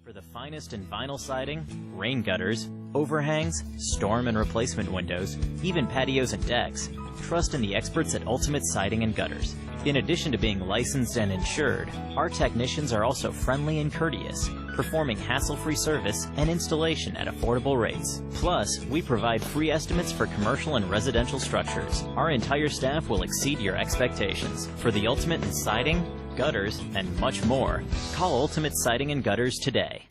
For the finest in vinyl siding, rain gutters, overhangs, storm and replacement windows, even patios and decks, trust in the experts at Ultimate Siding and Gutters. In addition to being licensed and insured, our technicians are also friendly and courteous, performing hassle-free service and installation at affordable rates. Plus, we provide free estimates for commercial and residential structures. Our entire staff will exceed your expectations. For the ultimate in siding, gutters, and much more, call Ultimate Siding and Gutters today.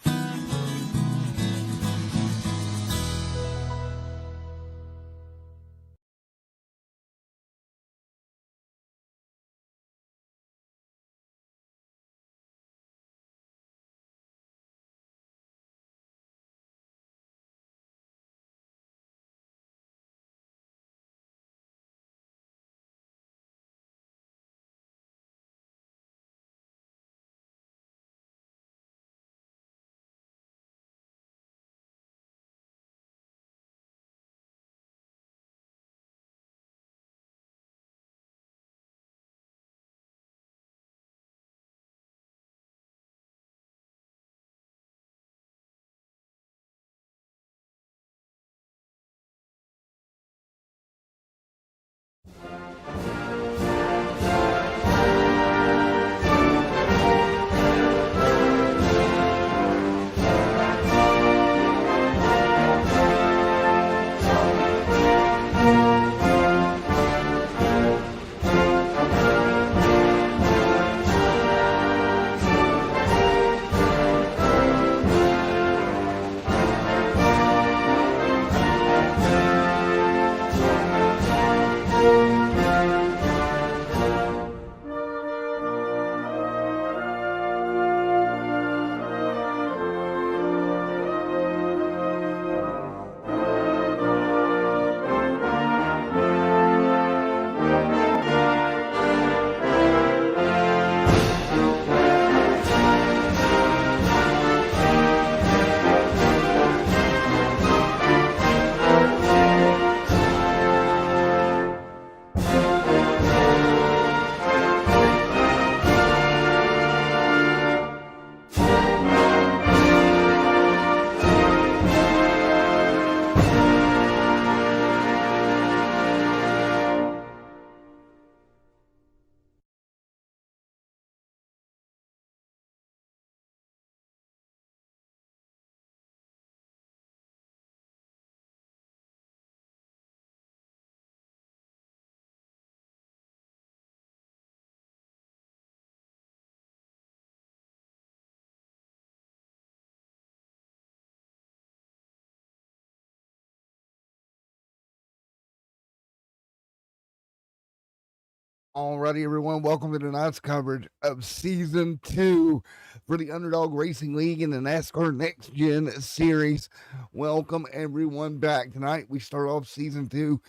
Alrighty, everyone, welcome to tonight's coverage of Season 2 for the Underdog Racing League in the NASCAR Next Gen Series. Welcome, everyone, back. Tonight, we start off Season 2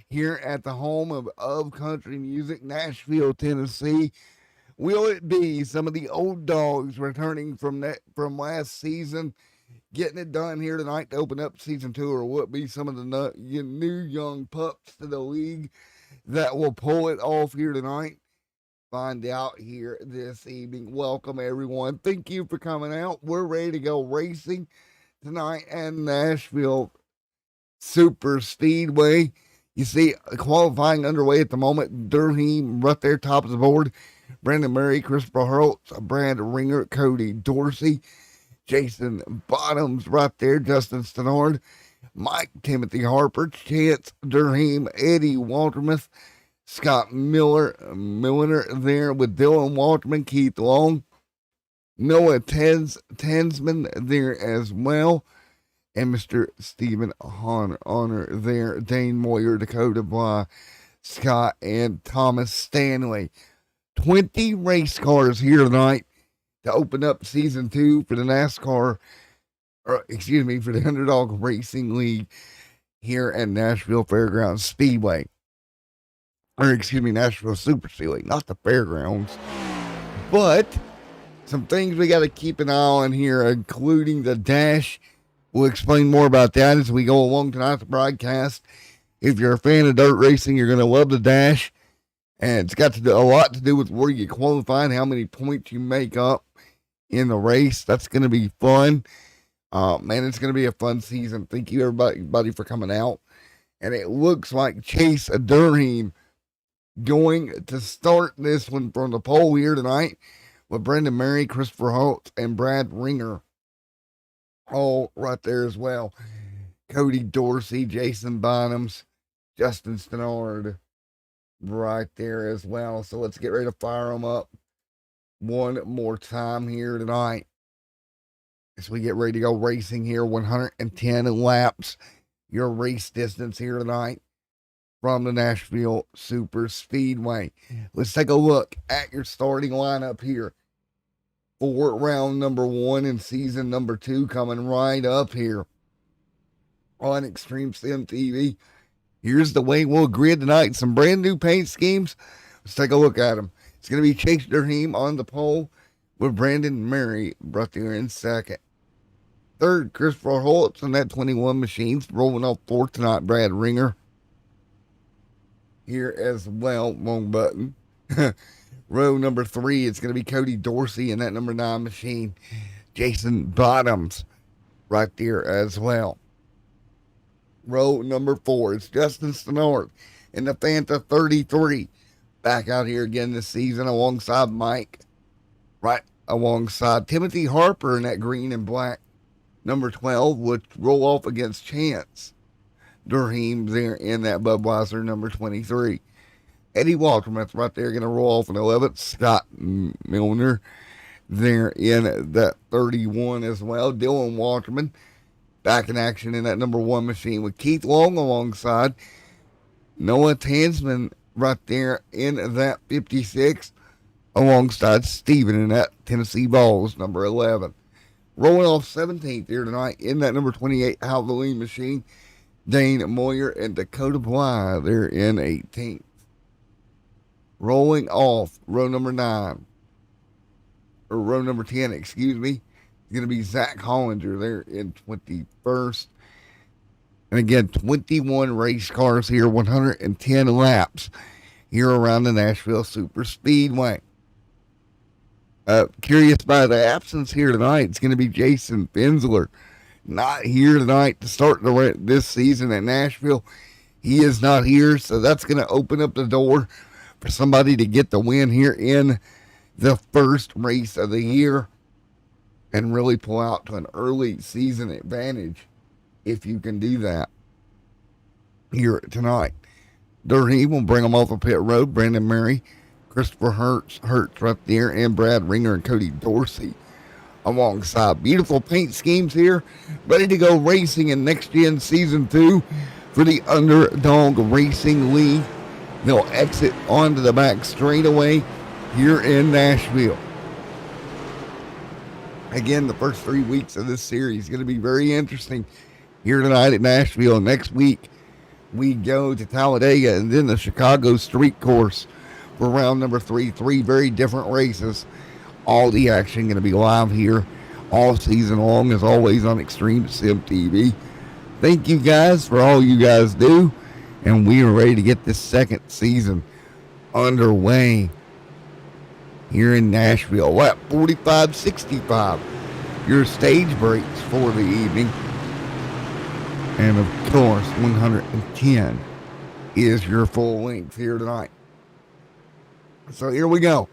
here at the home of country music, Nashville, Tennessee. Will it be some of the old dogs returning from last season, getting it done here tonight to open up Season 2, or will it be some of the new young pups to the league that will pull it off here tonight? Find out here this evening. Welcome, everyone. Thank you for coming out. We're ready to go racing tonight at Nashville Super Speedway. You see, qualifying underway at the moment. Durham right there, top of the board. Brandon Murray, Christopher Hurltz, Brad Ringer, Cody Dorsey, Jason Bottoms right there, Justin Stenard, Mike Timothy Harper, Chance Durham, Eddie Waltermuth, Scott Milliner there with Dylan Walterman, Keith Long, Noah Tensman there as well, and Mr. Stephen Honor there, Dane Moyer, Dakota Bly, Scott, and Thomas Stanley. 20 race cars here tonight to open up Season 2 for the NASCAR, for the Underdog Racing League here at Nashville Fairgrounds Speedway. Nashville Super Speedway, not the fairgrounds. But some things we got to keep an eye on here, including the dash. We'll explain more about that as we go along tonight's broadcast. If you're a fan of dirt racing, you're going to love the dash. And it's got a lot to do with where you qualify and how many points you make up in the race. That's going to be fun. Man, it's going to be a fun season. Thank you, everybody, for coming out. And it looks like Chase Durham going to start this one from the pole here tonight with Brendan Murray, Christopher Holt, and Brad Ringer. All right there as well. Cody Dorsey, Jason Bottoms, Justin Stannard right there as well. So let's get ready to fire them up one more time here tonight as we get ready to go racing here. 110 laps, your race distance here tonight from the Nashville Super Speedway. Let's take a look at your starting lineup here for round number 1 and season number 2 coming right up here on Extreme Sim TV. Here's the way we'll grid tonight. Some brand new paint schemes. Let's take a look at them. It's going to be Chase Durham on the pole with Brandon Murray right there in second. Third, Christopher Holtz on that 21 machines. Rolling off fourth tonight, Brad Ringer here as well. Wrong button. Row number 3, it's going to be Cody Dorsey in that number 9 machine. Jason Bottoms right there as well. Row number 4, it's Justin Stannard in the Fanta 33. Back out here again this season alongside Mike. Right alongside Timothy Harper in that green and black. Number 12 would roll off against Chance Durham there in that Budweiser number 23. Eddie Walterman's right there going to roll off in 11th. Scott Milner there in that 31 as well. Dylan Walterman back in action in that number 1 machine with Keith Long alongside. Noah Tansman right there in that 56 alongside Steven in that Tennessee Balls number 11. Rolling off 17th here tonight in that number 28 Halloween machine. Dane Moyer and Dakota Bly there in 18th. Rolling off row number 9, or row number 10, excuse me, it's going to be Zach Hollinger there in 21st. And again, 21 race cars here, 110 laps here around the Nashville Super Speedway. Curious by the absence here tonight, it's going to be Jason Fensler. Not here tonight to start this season at Nashville. He is not here, so that's going to open up the door for somebody to get the win here in the first race of the year and really pull out to an early season advantage if you can do that here tonight. Durham will bring them off of pit road. Brandon Murray, Christopher Hertz right there, and Brad Ringer and Cody Dorsey alongside. Beautiful paint schemes here, ready to go racing in Next Gen Season 2 for the Underdog Racing League. They'll exit onto the back straightaway here in Nashville. Again, the first 3 weeks of this series is going to be very interesting here tonight at Nashville. Next week, we go to Talladega and then the Chicago Street Course for round number 3. 3 very different races. All the action going to be live here all season long, as always, on Extreme Sim TV. Thank you guys for all you guys do. And we are ready to get this second season underway here in Nashville. Lap 45-65. Your stage breaks for the evening. And of course, 110 is your full length here tonight. So here we go.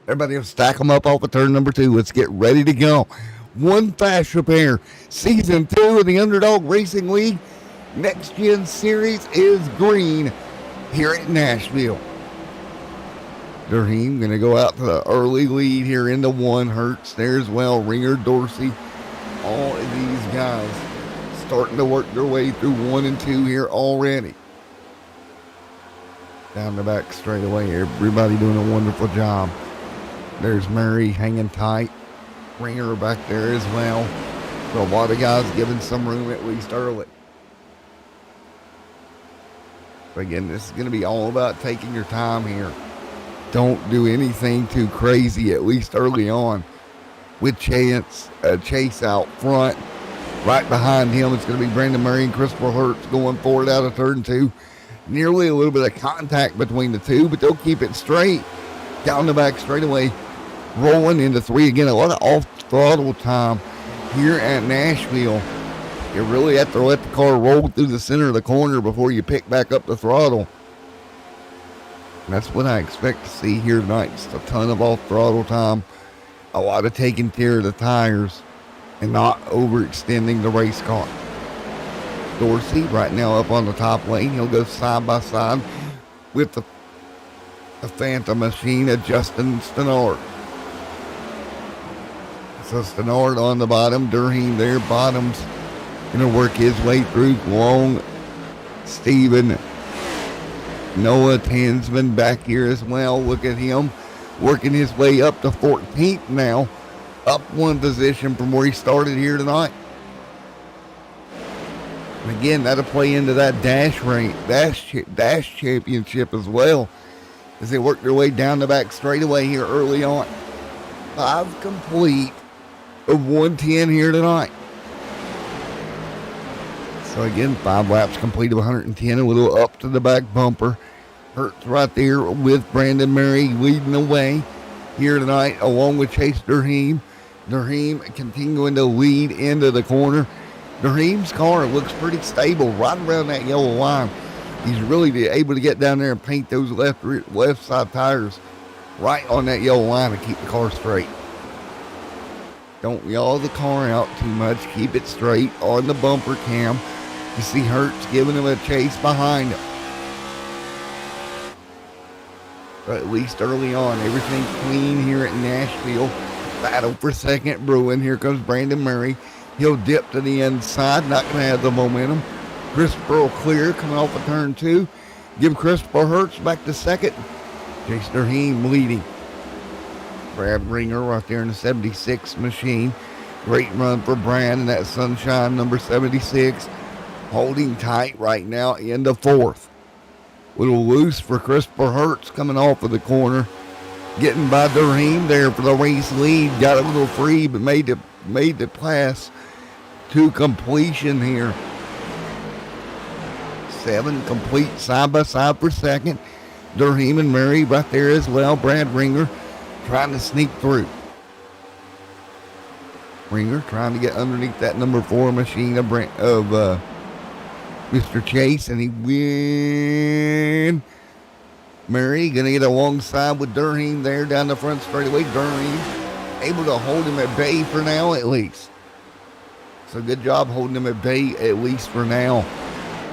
Everybody will stack them up off of turn number 2. Let's get ready to go. One fast repair. Season 2 of the Underdog Racing League Next Gen Series is green here at Nashville. Durham going to go out to the early lead here into 1. Hertz there as well. Ringer, Dorsey, all of these guys starting to work their way through 1 and 2 here already. Down the back straightaway, everybody doing a wonderful job. There's Murray hanging tight. Ringer back there as well. So a lot of guys giving some room at least early. But again, this is going to be all about taking your time here. Don't do anything too crazy, at least early on. With Chase out front. Right behind him, it's going to be Brandon Murray and Christopher Hertz going forward out of turn 2. Nearly a little bit of contact between the two, but they'll keep it straight. Down the back straightaway, rolling into 3. Again, a lot of off throttle time here at Nashville. You really have to let the car roll through the center of the corner before you pick back up the throttle. And that's what I expect to see here tonight. Just a ton of off throttle time, a lot of taking care of the tires, and not overextending the race car. Dorsey right now up on the top lane. He'll go side by side with the Phantom machine of Justin Stenard. So Stenard on the bottom, Durham there, bottoms gonna work his way through. Long, Steven, Noah Tansman back here as well. Look at him working his way up to 14th now, up one position from where he started here tonight. And again, that'll play into that dash championship as well, as they work their way down the back straightaway here early on. 5 complete of 110 here tonight. So again, 5 laps complete of 110, a little up to the back bumper. Hurts right there with Brandon Murray leading the way here tonight, along with Chase Durham. Durham continuing to lead into the corner. Durham's car looks pretty stable right around that yellow line. He's really able to get down there and paint those left side tires right on that yellow line to keep the car straight. Don't yaw the car out too much. Keep it straight on the bumper cam. You see Hertz giving him a chase behind him. But at least early on, everything's clean here at Nashville. Battle for second brewing. Here comes Brandon Murray. He'll dip to the inside, not going to have the momentum. Christopher will clear, coming off of turn 2. Give Christopher Hertz back to second. Chase Durham leading. Brad Ringer right there in the 76 machine. Great run for Brad in that Sunshine number 76. Holding tight right now into 4th. Little loose for Christopher Hertz coming off of the corner. Getting by Durham there for the race lead. Got a little free, but made the pass to completion here. 7 complete side by side for second. Durham and Murray right there as well. Brad Ringer trying to sneak through. Ringer trying to get underneath that number 4 machine of Mr. Chase, and he win. Murray gonna get alongside with Durham there down the front straightaway. Durham able to hold him at bay for now at least. So good job holding him at bay at least for now.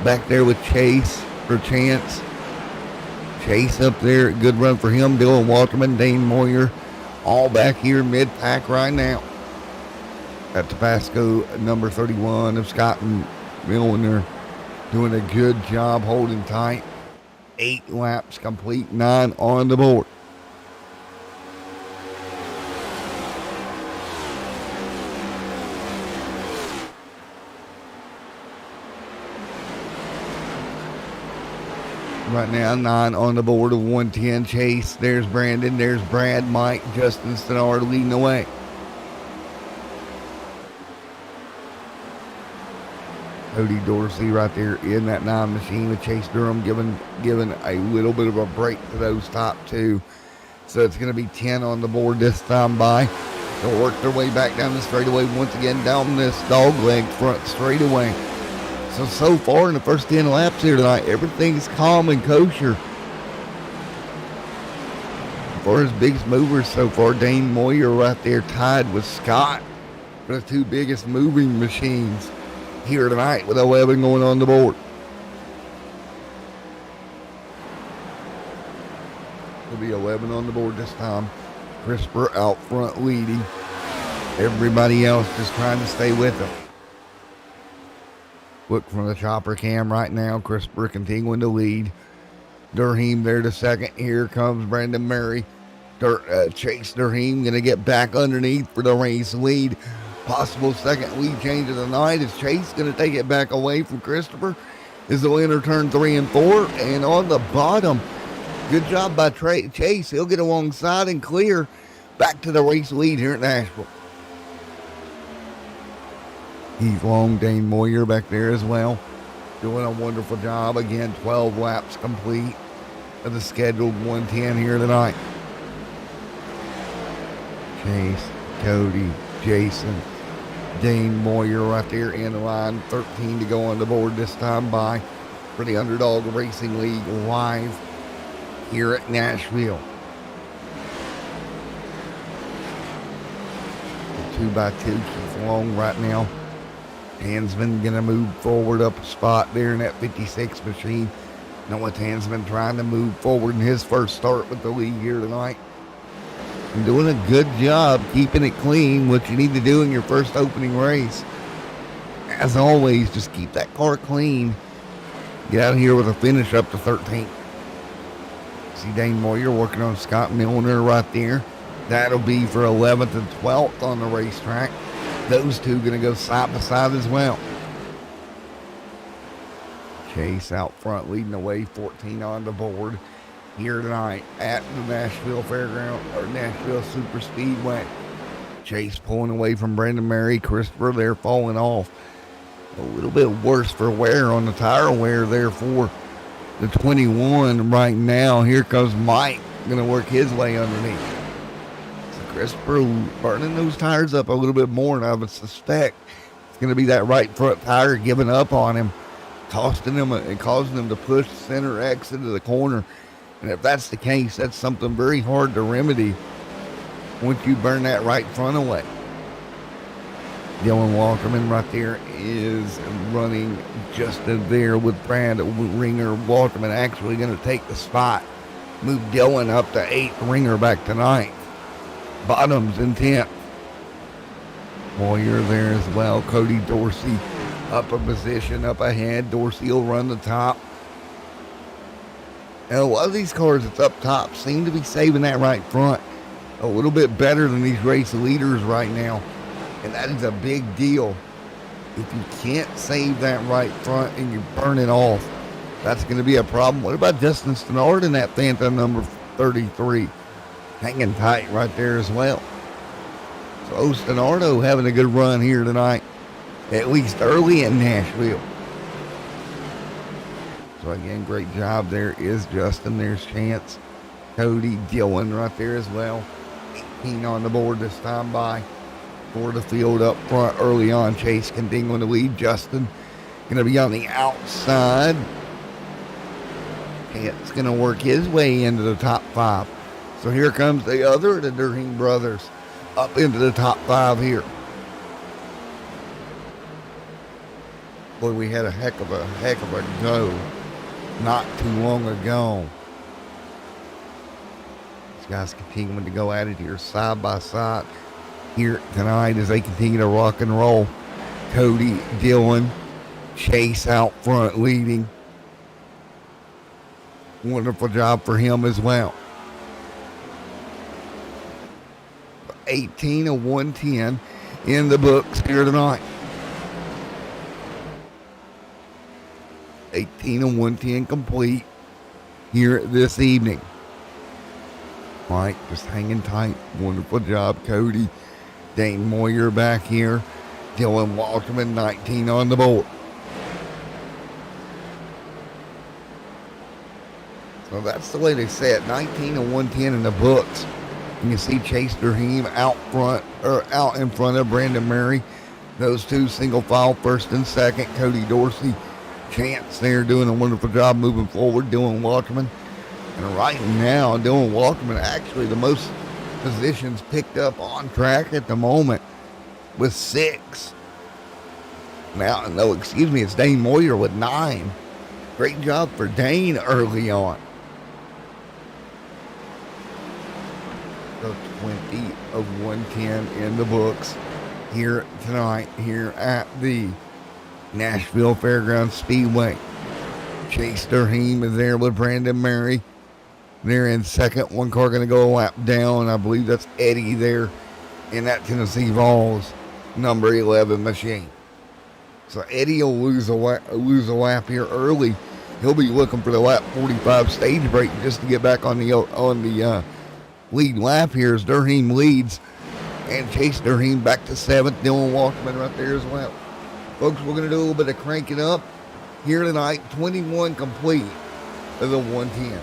Back there with Chase for Chance. Chase up there, good run for him. Dylan Walterman, Dane Moyer, all back here mid-pack right now. At Tabasco, number 31 of Scott and Milliner doing a good job holding tight. 8 laps complete, 9 on the board. Right now, 9 on the board of 110. Chase, there's Brandon, there's Brad, Mike, Justin Stenard leading the way. Cody Dorsey right there in that 9 machine with Chase Durham giving a little bit of a break to those top 2. So it's going to be 10 on the board this time by. They'll work their way back down the straightaway once again down this dog leg front straightaway. So far in the first 10 laps here tonight, everything's calm and kosher. As far as biggest movers so far, Dane Moyer right there tied with Scott for the 2 biggest moving machines here tonight with 11 going on the board. It'll be 11 on the board this time. Christopher out front leading. Everybody else just trying to stay with him. Look from the chopper cam right now. Christopher continuing to lead. Durham there to second. Here comes Brandon Murray. Chase Durham going to get back underneath for the race lead. Possible second lead change of the night. Is Chase going to take it back away from Christopher? Is the winner turn 3 and 4? And on the bottom, good job by Chase. He'll get alongside and clear back to the race lead here at Nashville. Heath Long, Dane Moyer back there as well. Doing a wonderful job. Again, 12 laps complete of the scheduled 110 here tonight. Chase, Cody, Jason. Dane Moyer right there in line. 13 to go on the board this time by for the Underdog Racing League live here at Nashville. 2x2 Keith Long right now. Hansman gonna move forward up a spot there in that 56 machine. Noah Hansman trying to move forward in his first start with the league here tonight. And doing a good job keeping it clean, what you need to do in your first opening race. As always, just keep that car clean. Get out of here with a finish up to 13. See Dane Moyer working on Scott Milner right there. That'll be for 11th and 12th on the racetrack. Those two going to go side by side as well. Chase out front leading the way, 14 on the board here tonight at the Nashville Fairground or Nashville Super Speedway. Chase pulling away from Brandon Murray. Christopher there falling off. A little bit worse for wear on the tire wear there for the 21 right now. Here comes Mike, going to work his way underneath. So Christopher burning those tires up a little bit more, and I would suspect it's going to be that right front tire giving up on him, costing him and causing him to push the center X into the corner. And if that's the case, that's something very hard to remedy once you burn that right front away. Dylan Walkerman right there is running just in there with Brad Ringer. Walkerman actually going to take the spot. Move Dylan up to 8th, Ringer back to 9th. Bottoms in 10th. Moyer there as well. Cody Dorsey up a position up ahead. Dorsey will run the top. And a lot of these cars that's up top seem to be saving that right front a little bit better than these race leaders right now. And that is a big deal. If you can't save that right front and you burn it off, that's going to be a problem. What about Justin Stannard in that Phantom number 33? Hanging tight right there as well. So Stannardo having a good run here tonight, at least early in Nashville. So again, great job there is Justin. There's Chance. Cody Dillon right there as well. 18 on the board this time by for the field up front early on. Chase continuing to lead. Justin going to be on the outside. Chance going to work his way into the top 5. So here comes the other of the Durham brothers up into the top 5 here. Boy, we had a heck of a go not too long ago. These guys continuing to go at it here side by side here tonight as they continue to rock and roll. Cody Dillon, Chase out front leading. Wonderful job for him as well. 18 of 110 in the books here tonight. 18 of 110 complete here this evening. Mike just hanging tight. Wonderful job, Cody. Dane Moyer back here. Dylan Walterman, 19 on the board. So that's the way they say it. 19 of 110 in the books. You can see Chase Durham out in front of Brandon Murray. Those two single file, first and second. Cody Dorsey, Chance there doing a wonderful job moving forward. Dylan Walkerman. And right now, Dylan Walkerman actually the most positions picked up on track at the moment with 6. Now, no, excuse me, it's Dane Moyer with 9. Great job for Dane early on. So 20 of 110 in the books here tonight here at the Nashville Fairgrounds Speedway. Chase Durham is there with Brandon Murray. They're in second. One car going to go a lap down. I believe that's Eddie there in that Tennessee Vols number 11 machine. So Eddie will lose a lap here early. He'll be looking for the lap 45 stage break just to get back on the lead lap here as Durham leads. And Chase Durham back to 7th. Dylan Walkman right there as well. Folks, we're going to do a little bit of cranking up here tonight. 21 complete of the 110.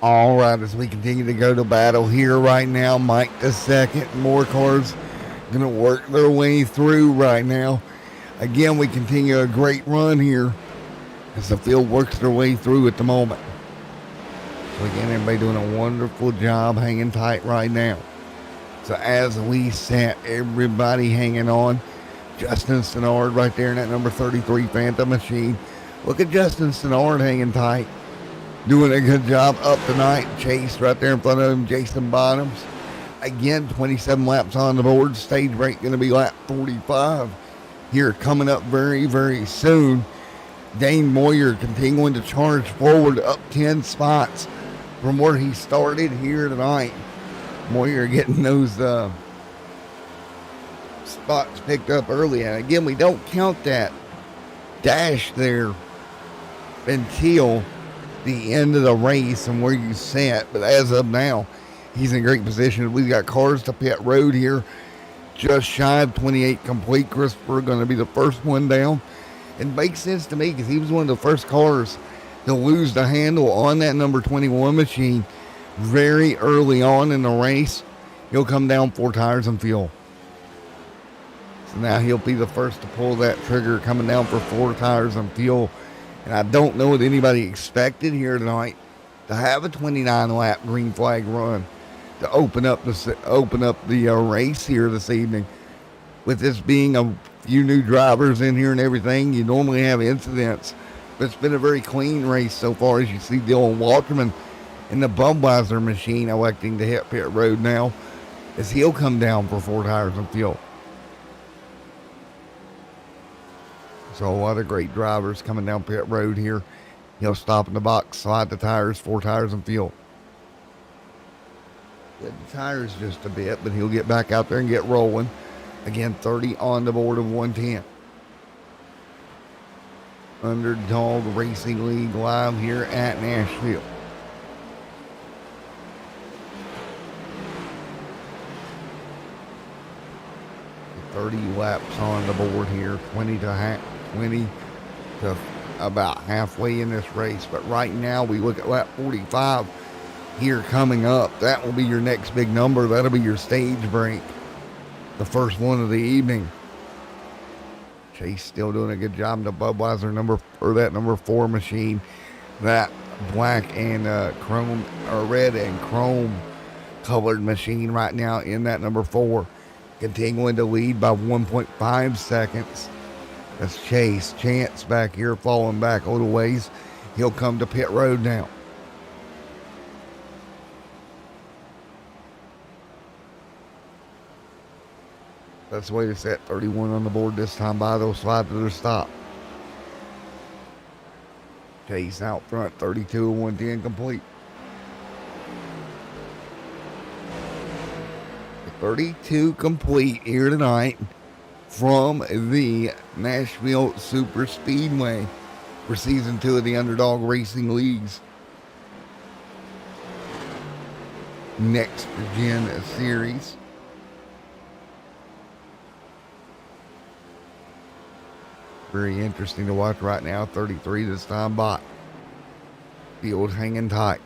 All right, as we continue to go to battle here right now, Mike the second, more cars going to work their way through right now. Again, we continue a great run here as the field works their way through at the moment. So again, everybody doing a wonderful job hanging tight right now. So as we set, everybody hanging on. Justin Stennard right there in that number 33 Phantom machine. Look at Justin Stennard hanging tight. Doing a good job up tonight. Chase right there in front of him, Jason Bottoms. Again, 27 laps on the board. Stage break going to be lap 45 here coming up very, very soon. Dane Moyer continuing to charge forward up 10 spots from where he started here tonight. Moyer getting those spots picked up early. And again, we don't count that dash there until the end of the race and where you set. But as of now, he's in great position. We've got cars to pit road here. Just shy of 28 complete. Christopher going to be the first one down. It makes sense to me because he was one of the first cars to lose the handle on that number 21 machine very early on in the race. He'll come down 4 tires and fuel. So now he'll be the first to pull that trigger, coming down for 4 tires and fuel. And I don't know what anybody expected here tonight to have a 29-lap green flag run to open up the race here this evening. With this being a few new drivers in here and everything, you normally have incidents. But it's been a very clean race so far, as you see Dylan Walterman in the Budweiser machine electing to hit pit road now, as he'll come down for 4 tires and fuel. So a lot of great drivers coming down pit road here. He'll stop in the box, slide the tires, 4 tires and fuel. Get the tires just a bit, but he'll get back out there and get rolling. Again, 30 on the board of 110. Underdog Racing League live here at Nashville. 30 laps on the board here, 20 to about halfway in this race. But right now we look at lap 45 here coming up. That will be your next big number. That'll be your stage break, the first one of the evening. Chase still doing a good job in the Budweiser number 4 machine. That black and chrome or red and chrome colored machine right now in that number 4. Continuing to lead by 1.5 seconds. That's Chase. Chance back here falling back a little ways. He'll come to pit road now. That's the way to set 31 on the board this time by. They'll slide to their stop. Chase out front, 32 and 110 complete. 32 complete here tonight from the Nashville Super Speedway for Season 2 of the Underdog Racing League's Next Gen Series. Very interesting to watch right now. 33 this time by. Field hanging tight.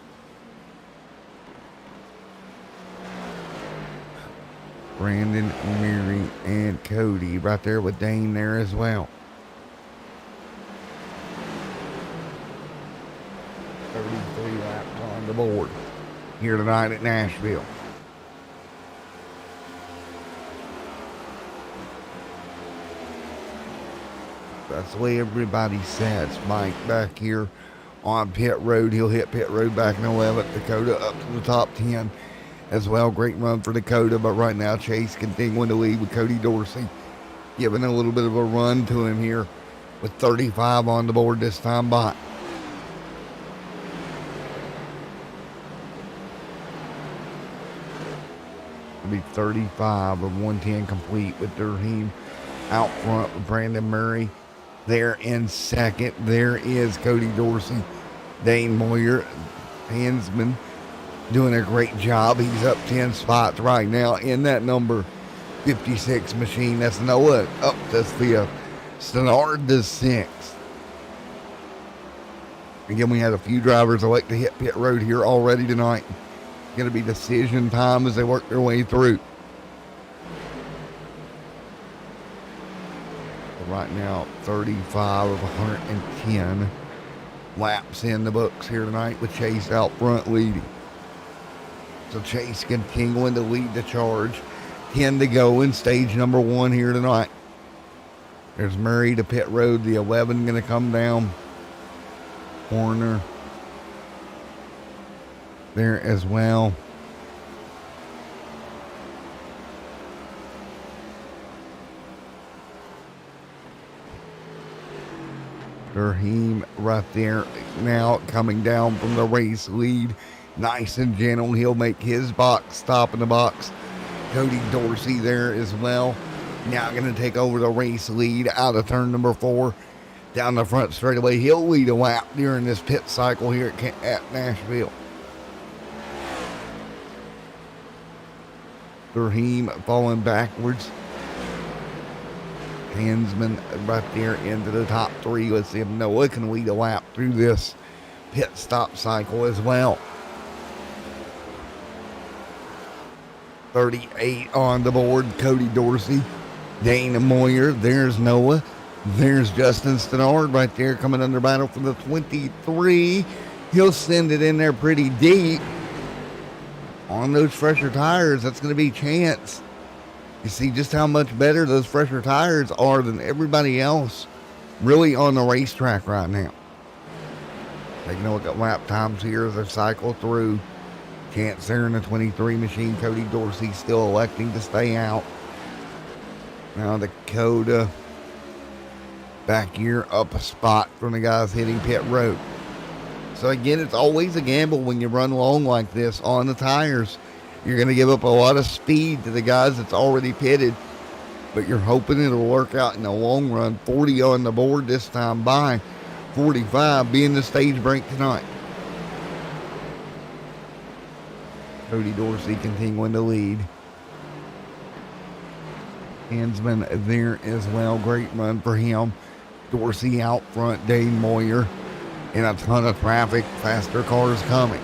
Brandon, Mary, and Cody right there with Dane there as well. 33 laps on the board here tonight at Nashville. That's the way everybody says. Mike back here on pit road. He'll hit pit road back in 11th. Dakota up to the top 10 as well. Great run for Dakota, but right now Chase continuing to lead with Cody Dorsey, giving a little bit of a run to him here with 35 on the board this time by. It'll be 35 of 110 complete with Durham out front with Brandon Murray. There in second, there is Cody Dorsey. Dane Moyer, Hansman, doing a great job. He's up 10 spots right now in that number 56 machine. That's Noah up to 5th. Stennard to 6th. Again, we had a few drivers elect to hit pit road here already tonight. Going to be decision time as they work their way through. But right now, 35 of 110 laps in the books here tonight with Chase out front leading. So Chase continuing to lead the charge. 10 to go in stage number 1 here tonight. There's Murray to pit road. The 11 going to come down. Horner there as well. Raheem right there now coming down from the race lead. Nice and gentle. He'll make his box stop in the box. Cody Dorsey there as well. Now going to take over the race lead out of turn number 4. Down the front straightaway. He'll lead a lap during this pit cycle here at Nashville. Raheem falling backwards. Hansman right there into the top 3. Let's see if Noah can lead a lap through this pit stop cycle as well. 38 on the board. Cody Dorsey. Dane Moyer. There's Noah. There's Justin Stenard right there coming under battle for the 23. He'll send it in there pretty deep. On those fresher tires, that's going to be Chance. You see just how much better those fresher tires are than everybody else really on the racetrack right now. Taking a look at lap times here as they cycle through. Chance there in the 23 machine. Cody Dorsey still electing to stay out. Now Dakota back here up a spot from the guys hitting pit road. So again, it's always a gamble when you run long like this on the tires. You're going to give up a lot of speed to the guys that's already pitted, but you're hoping it'll work out in the long run. 40 on the board this time by 45 being the stage break tonight. Cody Dorsey continuing to lead. Hansman there as well. Great run for him. Dorsey out front. Dane Moyer in a ton of traffic. Faster cars coming.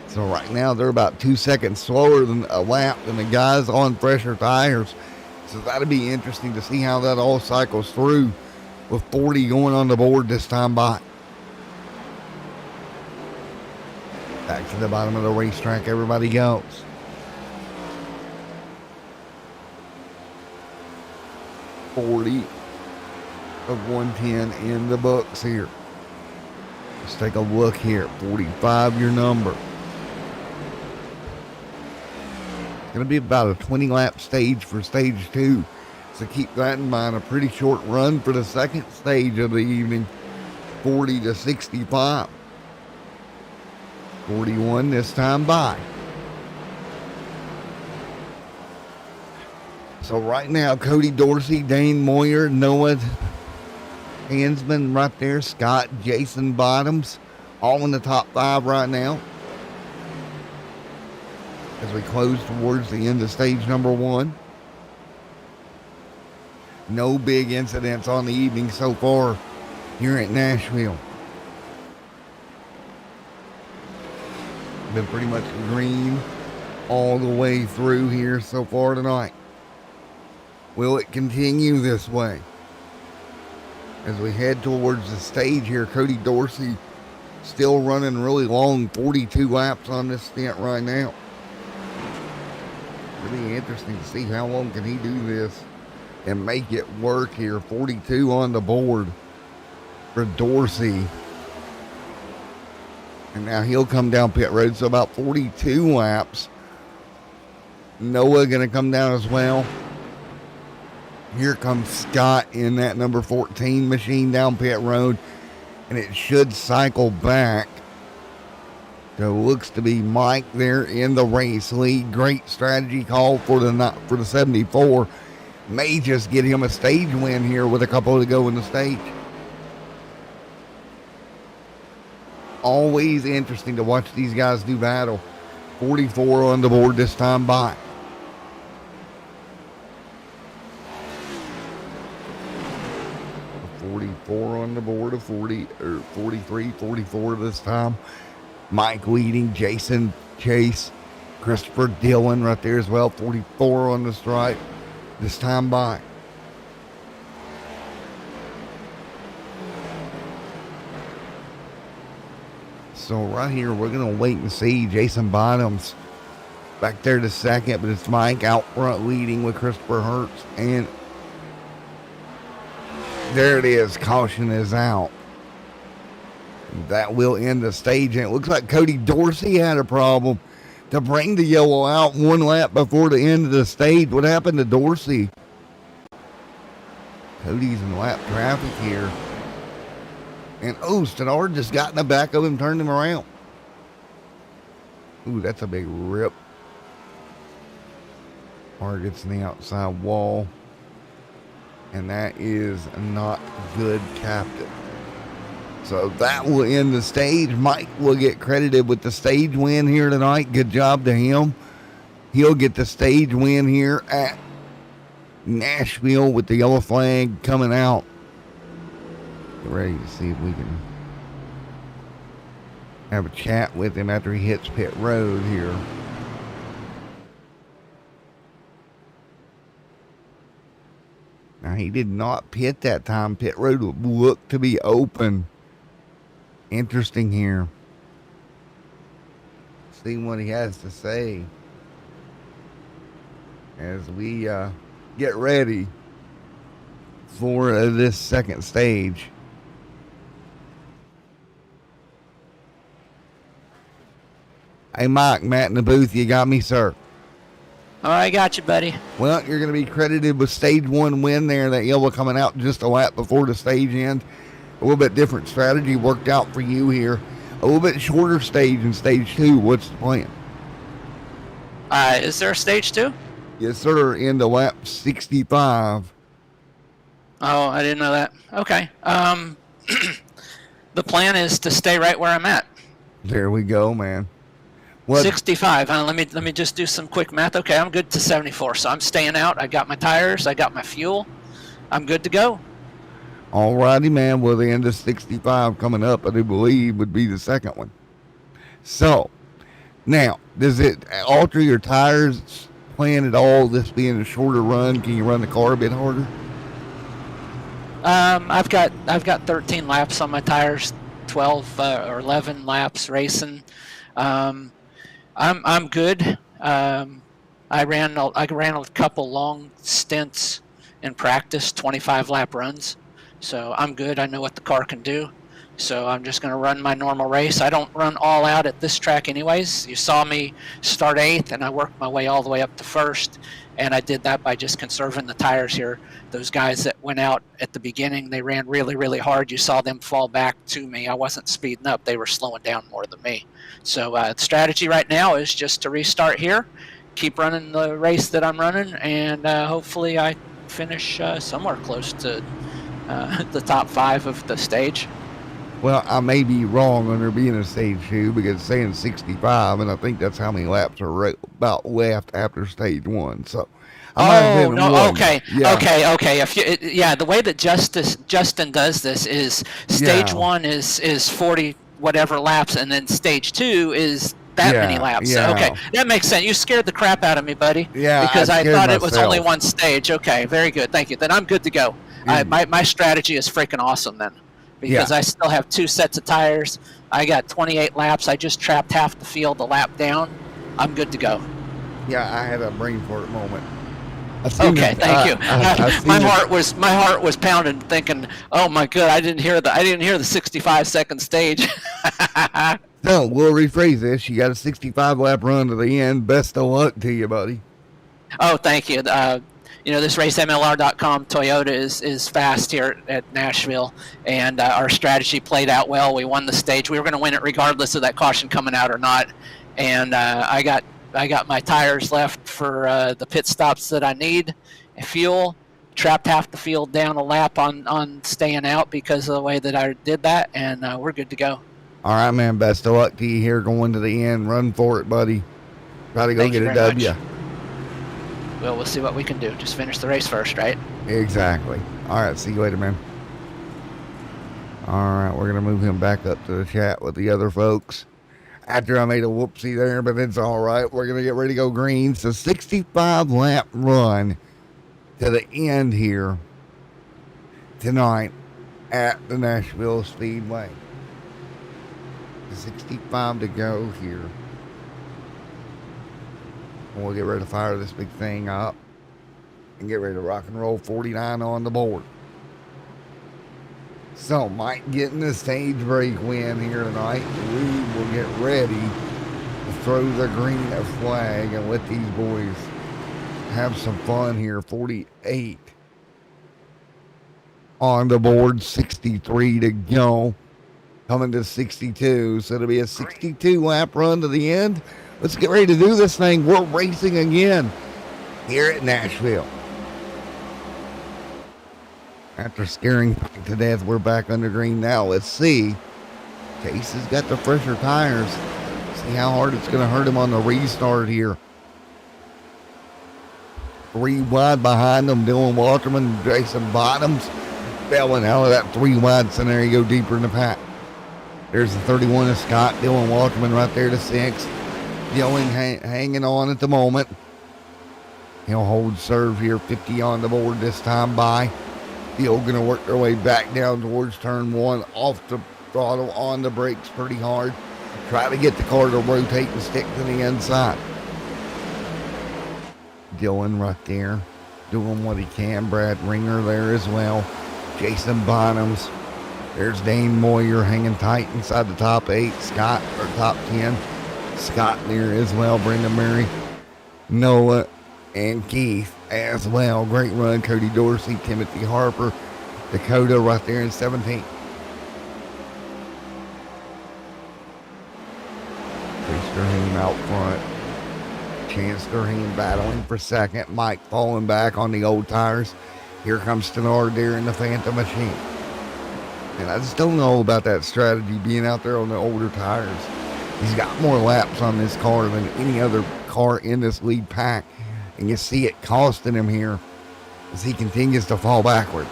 So right now they're about 2 seconds slower than a lap than the guys on fresher tires. So that'll be interesting to see how that all cycles through with 40 going on the board this time by. Back to the bottom of the racetrack everybody goes. $40 of 110 in the books here. Let's take a look here. 45 your number. It's going to be about a 20 lap stage for stage 2. So keep that in mind. A pretty short run for the second stage of the evening. 40 to 65. 41 this time by. So right now, Cody Dorsey, Dane Moyer, Noah Hansman right there, Scott, Jason Bottoms, all in the top 5 right now. As we close towards the end of stage number 1. No big incidents on the evening so far here at Nashville. Been pretty much green all the way through here so far tonight. Will it continue this way? As we head towards the stage here, Cody Dorsey still running really long, 42 laps on this stint right now. Pretty interesting to see how long can he do this and make it work here. 42 on the board for Dorsey. And now he'll come down pit road, so about 42 laps. Noah going to come down as well. Here comes Scott in that number 14 machine down pit road, and it should cycle back. So it looks to be Mike there in the race lead. Great strategy call for the 74. May just get him a stage win here with a couple to go in the stage. Always interesting to watch these guys do battle. 44 on the board this time by. on the board of 40 or 43, 44 this time. Mike leading, Jason Chase, Christopher Dillon right there as well, 44 on the stripe this time by. So right here, we're going to wait and see. Jason Bottoms back there to second, but it's Mike out front leading with Christopher Hertz. And there it is. Caution is out. That will end the stage. And it looks like Cody Dorsey had a problem to bring the yellow out one lap before the end of the stage. What happened to Dorsey? Cody's in lap traffic here. And Stenard just got in the back of him, turned him around. Ooh, that's a big rip. Targets in the outside wall. And that is not good, Captain. So that will end the stage. Mike will get credited with the stage win here tonight. Good job to him. He'll get the stage win here at Nashville with the yellow flag coming out. Get ready to see if we can have a chat with him after he hits pit road here. Now, he did not pit that time. Pit road looked to be open. Interesting here. See what he has to say as we get ready for this second stage. Hey, Mike, Matt in the booth, you got me, sir? Oh, I got you, buddy. Well, you're going to be credited with stage one win there. That yellow coming out just a lap before the stage ends. A little bit different strategy worked out for you here. A little bit shorter stage in stage two. What's the plan? Is there a stage two? Yes, sir. Into lap 65. Oh, I didn't know that. Okay. The plan is to stay right where I'm at. There we go, man. What? 65. Let me just do some quick math. Okay, I'm good to 74. So I'm staying out. I got my tires. I got my fuel. I'm good to go. All righty, man. Well, the end of 65 coming up, I do believe, would be the second one. So, now, does it alter your tires plan at all, this being a shorter run? Can you run the car a bit harder? I've got 13 laps on my tires, 12 or 11 laps racing. I'm good. I ran a couple long stints in practice, 25 lap runs. So I'm good. I know what the car can do. So I'm just going to run my normal race. I don't run all out at this track anyways. You saw me start 8th, and I worked my way all the way up to 1st. And I did that by just conserving the tires here. Those guys that went out at the beginning, they ran really, really hard. You saw them fall back to me. I wasn't speeding up. They were slowing down more than me. So the strategy right now is just to restart here, keep running the race that I'm running, and hopefully I finish somewhere close to the top 5 of the stage. Well, I may be wrong on there being a stage 2 because it's saying 65, and I think that's how many laps are about left after stage 1. So, oh no, one. okay, yeah. okay. If you, the way that Justin does this is stage 1 is 40 whatever laps, and then stage 2 is that many laps. Yeah. Okay, that makes sense. You scared the crap out of me, buddy. Yeah, because I thought it was myself. only one stage. Okay, very good. Thank you. Then I'm good to go. My strategy is freaking awesome then. Because I still have 2 sets of tires. I got 28 laps. I just trapped half the field a lap down. I'm good to go. Yeah, I had a brain fart moment. Okay, thank you. My heart was pounding, thinking, "Oh my God, I didn't hear the 65-second stage." No, we'll rephrase this. You got a 65 lap run to the end. Best of luck to you, buddy. Oh, thank you. This RaceMLR.com Toyota is fast here at Nashville, and our strategy played out well. We won the stage. We were going to win it regardless of that caution coming out or not. And I got my tires left for the pit stops that I need, fuel. Trapped half the field down a lap on staying out because of the way that I did that, and we're good to go. All right, man. Best of luck to you here going to the end. Run for it, buddy. Try to go get a W. Much. Well, we'll see what we can do. Just finish the race first, right? Exactly. All right. See you later, man. All right, we're going to move him back up to the chat with the other folks. After I made a whoopsie there, but it's all right. We're going to get ready to go green. So 65 lap run to the end here tonight at the Nashville Speedway. 65 to go here. We'll get ready to fire this big thing up and get ready to rock and roll. 49 on the board. So Mike getting the stage break win here tonight. We will get ready to throw the green flag and let these boys have some fun here. 48 on the board, 63 to go. Coming to 62, so it'll be a 62 lap run to the end. Let's get ready to do this thing. We're racing again here at Nashville. After scaring to death, we're back under green now. Let's see. Chase has got the fresher tires. See how hard it's going to hurt him on the restart here. 3 wide behind them. Dylan Walterman, Jason Bottoms, bailing out of that 3 wide scenario, deeper in the pack. There's the 31 of Scott. Dylan Walterman right there to 6. Dylan hanging on at the moment. He'll hold serve here. 50 on the board this time by. Still going to work their way back down towards turn 1. Off the throttle, on the brakes pretty hard. Try to get the car to rotate and stick to the inside. Dylan right there doing what he can. Brad Ringer there as well. Jason Bottoms. There's Dane Moyer hanging tight inside the top 8. Scott, or top 10. Scott there as well. Brendan Murray, Noah, and Keith as well. Great run. Cody Dorsey, Timothy Harper, Dakota right there in 17. Chase Durham out front. Chance Durham battling for second. Mike falling back on the old tires. Here comes Stenard there in the Phantom machine. And I just don't know about that strategy, being out there on the older tires. He's got more laps on this car than any other car in this lead pack. And you see it costing him here as he continues to fall backwards.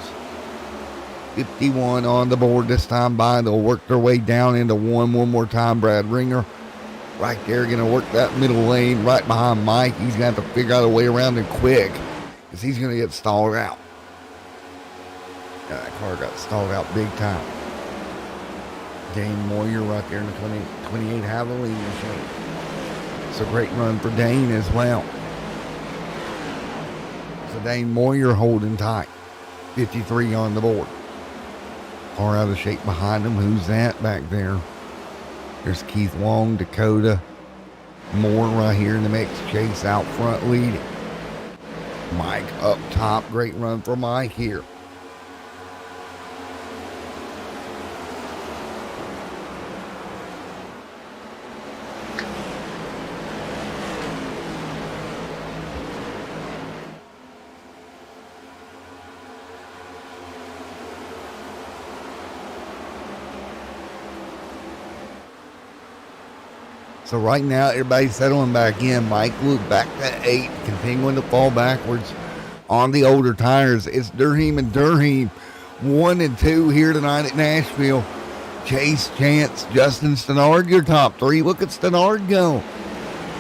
51 on the board this time by. They'll work their way down into one more time. Brad Ringer right there, going to work that middle lane right behind Mike. He's going to have to figure out a way around him quick because he's going to get stalled out. That car got stalled out big time. Dane Moyer right there in the 28 Havoline machine. It's a great run for Dane as well. So Dane Moyer holding tight. 53 on the board. Car out of shape behind him. Who's that back there? There's Keith Long, Dakota Moore right here in the mix. Chase out front leading. Mike up top. Great run for Mike here. So right now, everybody's settling back in. Mike Luke back to 8, continuing to fall backwards on the older tires. It's Durham and Durham, 1 and 2 here tonight at Nashville. Chase, Chance, Justin Stenard, your top 3. Look at Stenard go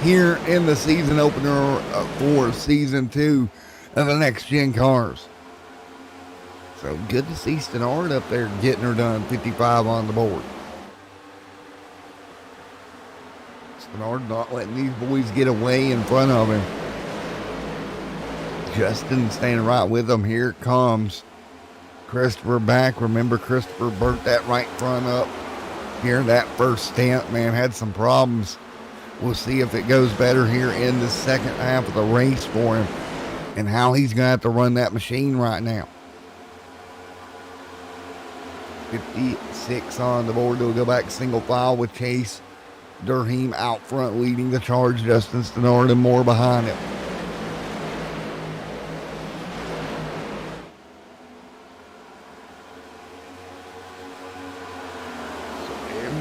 here in the season opener for season 2 of the Next Gen Cars. So good to see Stenard up there getting her done. 55 on the board. Stenard not letting these boys get away in front of him. Justin standing right with them. Here it comes. Christopher back. Remember, Christopher burnt that right front up here. That first stint, man, had some problems. We'll see if it goes better here in the second half of the race for him and how he's going to have to run that machine right now. 56 on the board. They'll go back single file with Chase Durham out front leading the charge. Justin Stenard and Moore behind him.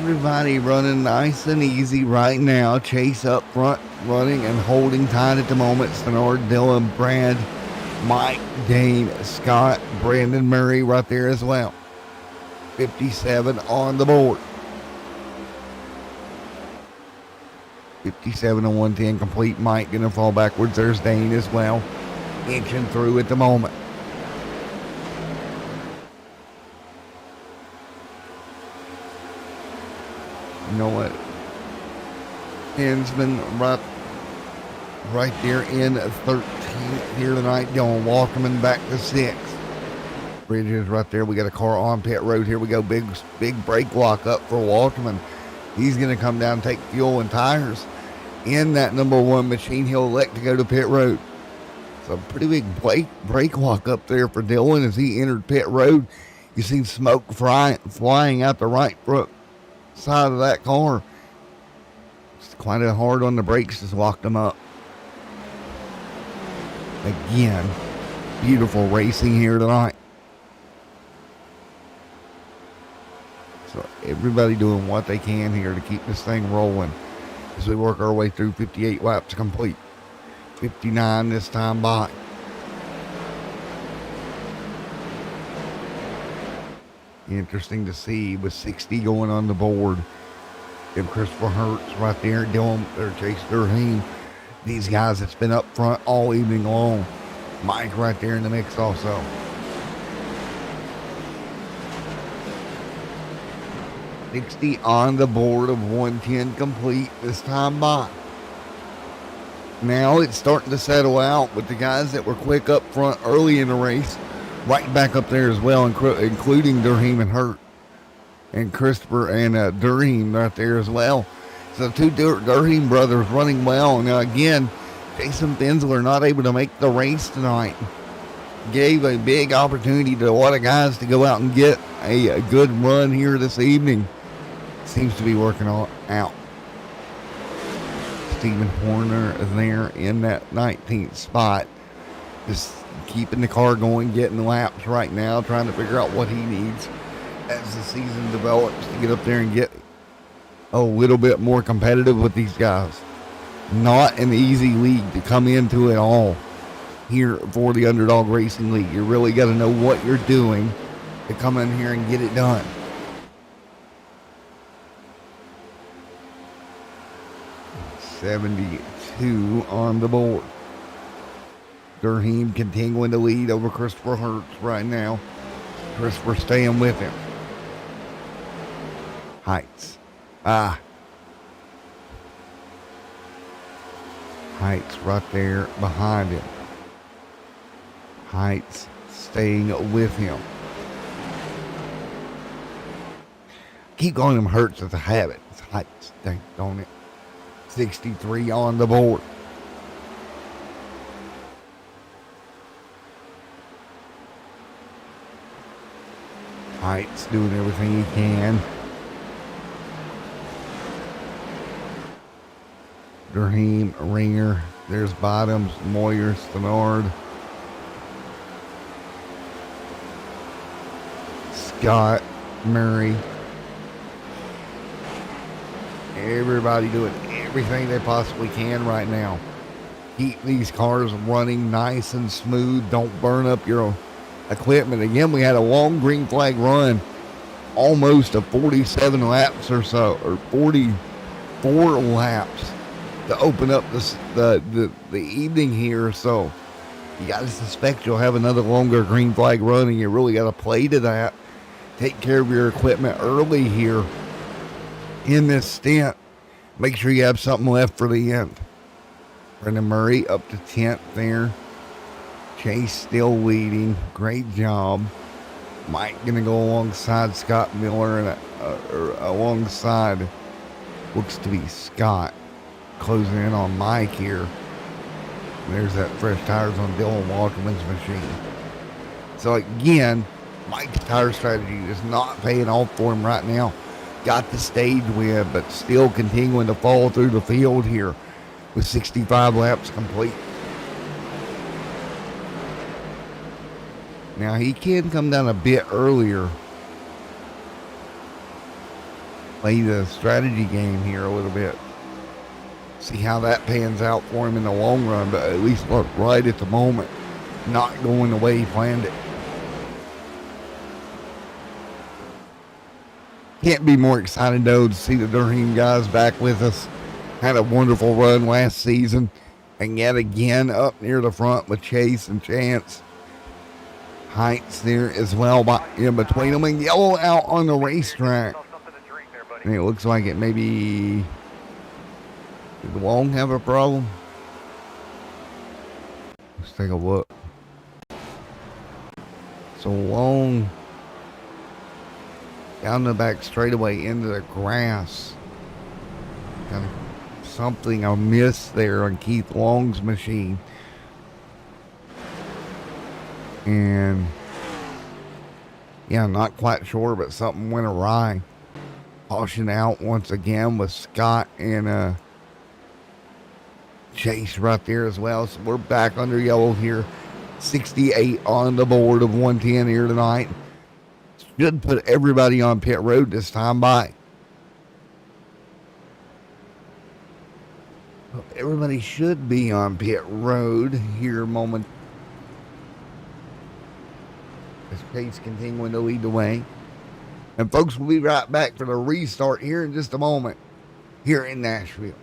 Everybody running nice and easy right now. Chase up front running and holding tight at the moment. Stenard, Dylan, Brad, Mike, Dane, Scott, Brandon Murray right there as well. 57 on the board. 57 and 110 complete. Mike gonna fall backwards. There's Dane as well, inching through at the moment. You know what? Hinsman right there in 13th here tonight. Dylan Walkerman back to 6th. Bridges right there. We got a car on pit road. Here we go. Big brake lock up for Walkerman. He's going to come down and take fuel and tires in that number 1 machine. He'll elect to go to pit road. So pretty big brake lock up there for Dylan as he entered pit road. You see smoke flying out the right front side of that car. It's quite hard on the brakes, just locked them up. Again, beautiful racing here tonight. So everybody doing what they can here to keep this thing rolling as we work our way through 58 laps complete. 59 this time by. Interesting to see with 60 going on the board. And Christopher Hertz right there, Dylan or Chase Durham. These guys that's been up front all evening long. Mike right there in the mix also. $60 on the board of 110 complete this time by. Now it's starting to settle out with the guys that were quick up front early in the race. Right back up there as well, including Durham and Hurt. And Christopher and Durham right there as well. So two Durham brothers running well. Now again, Jason Benzler not able to make the race tonight. Gave a big opportunity to a lot of guys to go out and get a good run here this evening. Seems to be working all out. Stephen Horner is there in that 19th spot. Just keeping the car going, getting laps right now, trying to figure out what he needs as the season develops to get up there and get a little bit more competitive with these guys. Not an easy league to come into at all here for the Underdog Racing League. You really got to know what you're doing to come in here and get it done. $72 on the board. Durham continuing to lead over Christopher Hertz right now. Christopher staying with him. Heights. Heights right there behind him. Heights staying with him. Keep calling him Hertz as a habit. It's Heights. Dang on it. 63 on the board. Heights doing everything he can. Durham, Ringer, there's Bottoms, Moyer, Stenard, Scott, Murray. Everybody doing everything they possibly can right now. Keep these cars running nice and smooth. Don't burn up your equipment. Again, we had a long green flag run, almost a 47 laps or so, or 44 laps to open up the evening here. So you got to suspect you'll have another longer green flag run, and you really got to play to that. Take care of your equipment early here in this stint. Make sure you have something left for the end. Brendan Murray up to 10th there. Chase still leading. Great job. Mike going to go alongside Scott Miller and alongside looks to be Scott. Closing in on Mike here. There's that fresh tires on Dylan Walkerman's machine. So again, Mike's tire strategy is not paying off for him right now. Got the stage win, but still continuing to fall through the field here with 65 laps complete. Now he can come down a bit earlier. Play the strategy game here a little bit. See how that pans out for him in the long run, but at least look right at the moment, not going the way he planned it. Can't be more excited, though, to see the Durham guys back with us. Had a wonderful run last season, and yet again up near the front with Chase and Chance. Heights there as well in between them, and Yellow out on the racetrack. And it looks like it maybe... Did Long have a problem? Let's take a look. So Long down the back straightaway into the grass. Kind of something I missed there on Keith Long's machine. And yeah, not quite sure, but something went awry. Caution out once again with Scott and Chase right there as well. So we're back under yellow here. 68 on the board of 110 here tonight. Should put everybody on pit road this time by. Everybody should be on pit road here moment. As Chase continuing to lead the way. And folks, we'll be right back for the restart here in just a moment here in Nashville.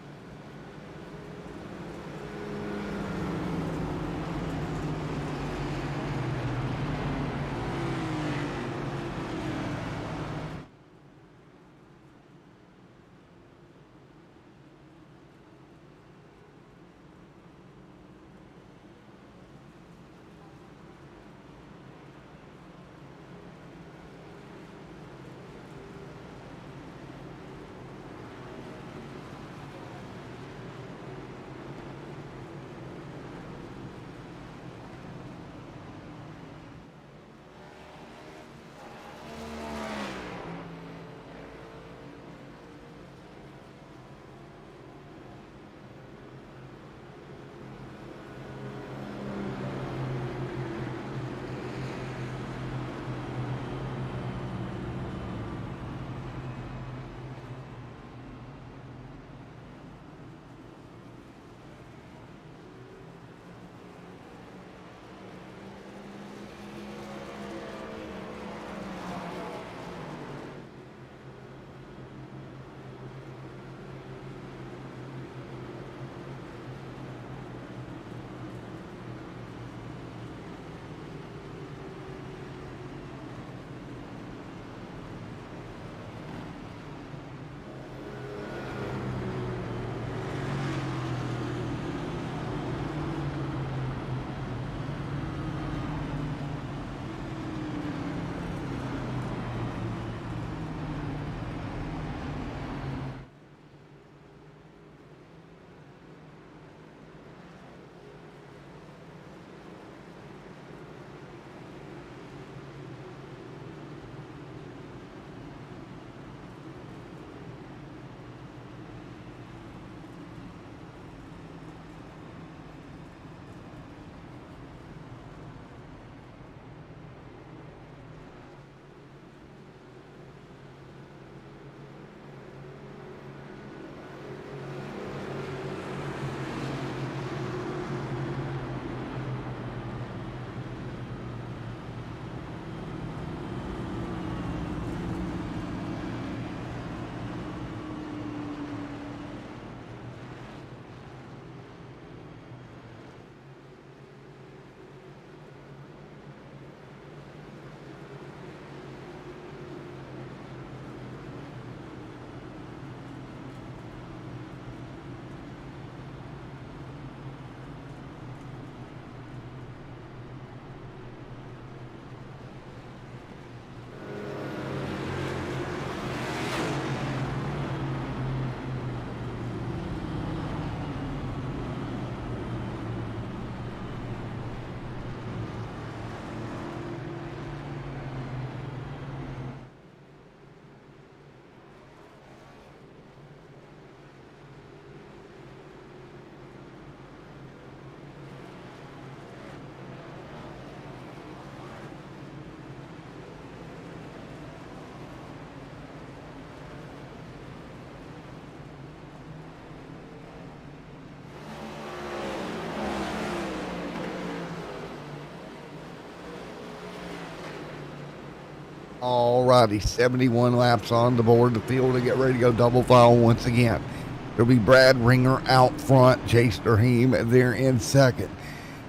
Alrighty, 71 laps on the board. The field to get ready to go double file once again. There'll be Brad Ringer out front, Chase Durham there in second,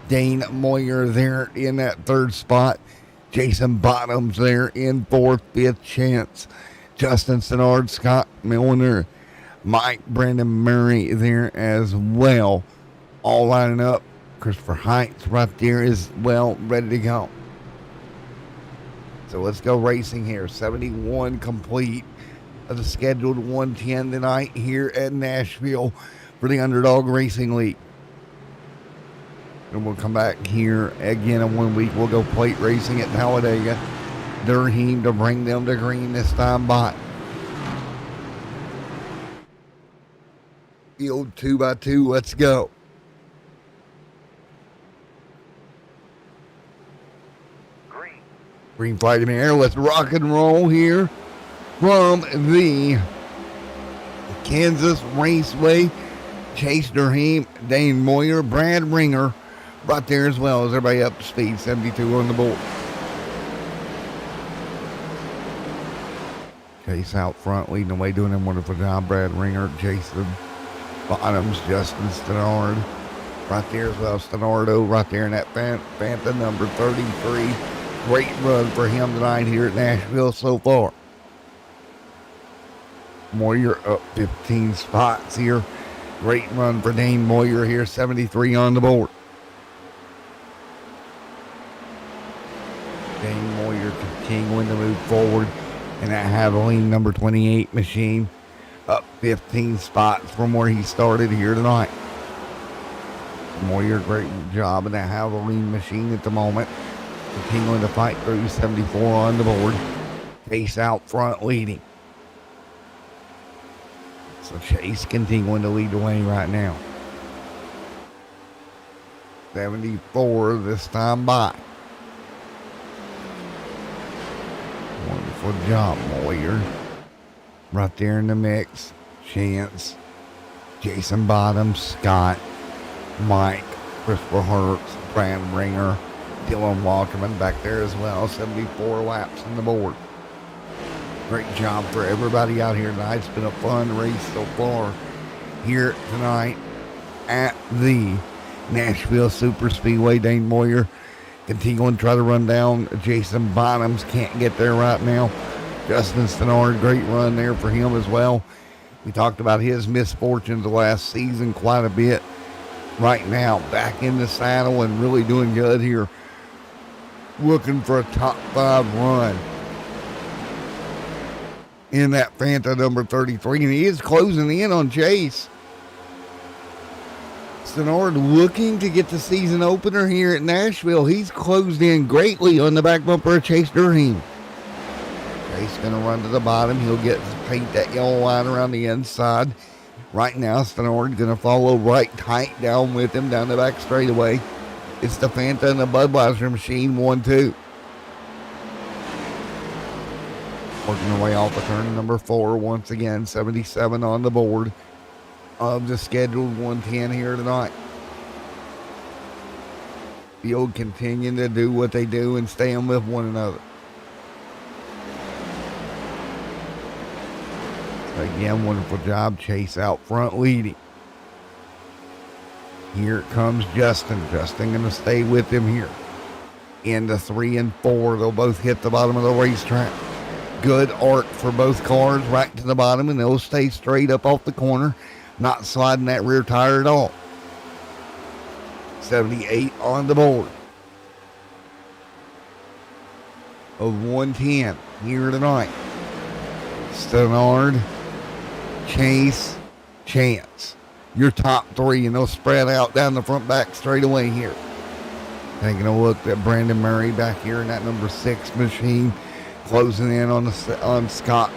Dane Moyer there in that third spot, Jason Bottoms there in fourth, fifth Chance, Justin Sennard, Scott Milner, Mike Brandon Murray there as well, all lining up. Christopher Heights right there is well ready to go. So let's go racing here. 71 complete of the scheduled 110 tonight here at Nashville for the Underdog Racing League. And we'll come back here again in 1 week. We'll go plate racing at Talladega. Durham to bring them to green this time by. Field 2x2, let's go. Green flag in the air. Let's rock and roll here from the Kansas Raceway. Chase Durham, Dane Moyer, Brad Ringer right there as well as everybody up to speed. 72 on the board. Chase out front, leading the way, doing a wonderful job. Brad Ringer, Jason Bottoms, Justin Stannard right there as well. Stannardo right there in that Fanta number 33. Great run for him tonight here at Nashville so far. Moyer up 15 spots here. Great run for Dane Moyer here, 73 on the board. Dane Moyer continuing to move forward in that Havoline number 28 machine. Up 15 spots from where he started here tonight. Moyer, great job in that Havoline machine at the moment. Continuing to fight through, 74 on the board. Chase out front leading. So Chase continuing to lead the way right now. 74 this time by. Wonderful job, Moyer. Right there in the mix. Chance, Jason Bottoms, Scott, Mike, Christopher Hertz, Brad Ringer, Dylan Walkerman back there as well. 74 laps on the board. Great job for everybody out here tonight. It's been a fun race so far here tonight at the Nashville Super Speedway. Dane Moyer continuing to try to run down Jason Bottoms. Can't get there right now. Justin Stannard, great run there for him as well. We talked about his misfortunes the last season quite a bit. Right now, back in the saddle and really doing good here. Looking for a top 5 run in that Fanta number 33. And he is closing in on Chase. Stannard looking to get the season opener here at Nashville. He's closed in greatly on the back bumper of Chase Durham. Chase going to run to the bottom. He'll paint that yellow line around the inside. Right now, Stannard going to follow right tight down with him down the back straightaway. It's the Fanta and the Budweiser machine, 1-2. Working their way off of turn number 4 once again. 77 on the board of the scheduled 110 here tonight. Field continuing to do what they do and staying with one another. Again, wonderful job. Chase out front leading. Here comes Justin. Justin going to stay with him here. Into 3 and 4. They'll both hit the bottom of the racetrack. Good arc for both cars right to the bottom, and they'll stay straight up off the corner. Not sliding that rear tire at all. 78 on the board of 110 here tonight. Stannard, Chase, Chance. Your top 3, and they'll spread out down the front back straight away here. Taking a look at Brandon Murray back here in that number 6 machine. Closing in on Scott.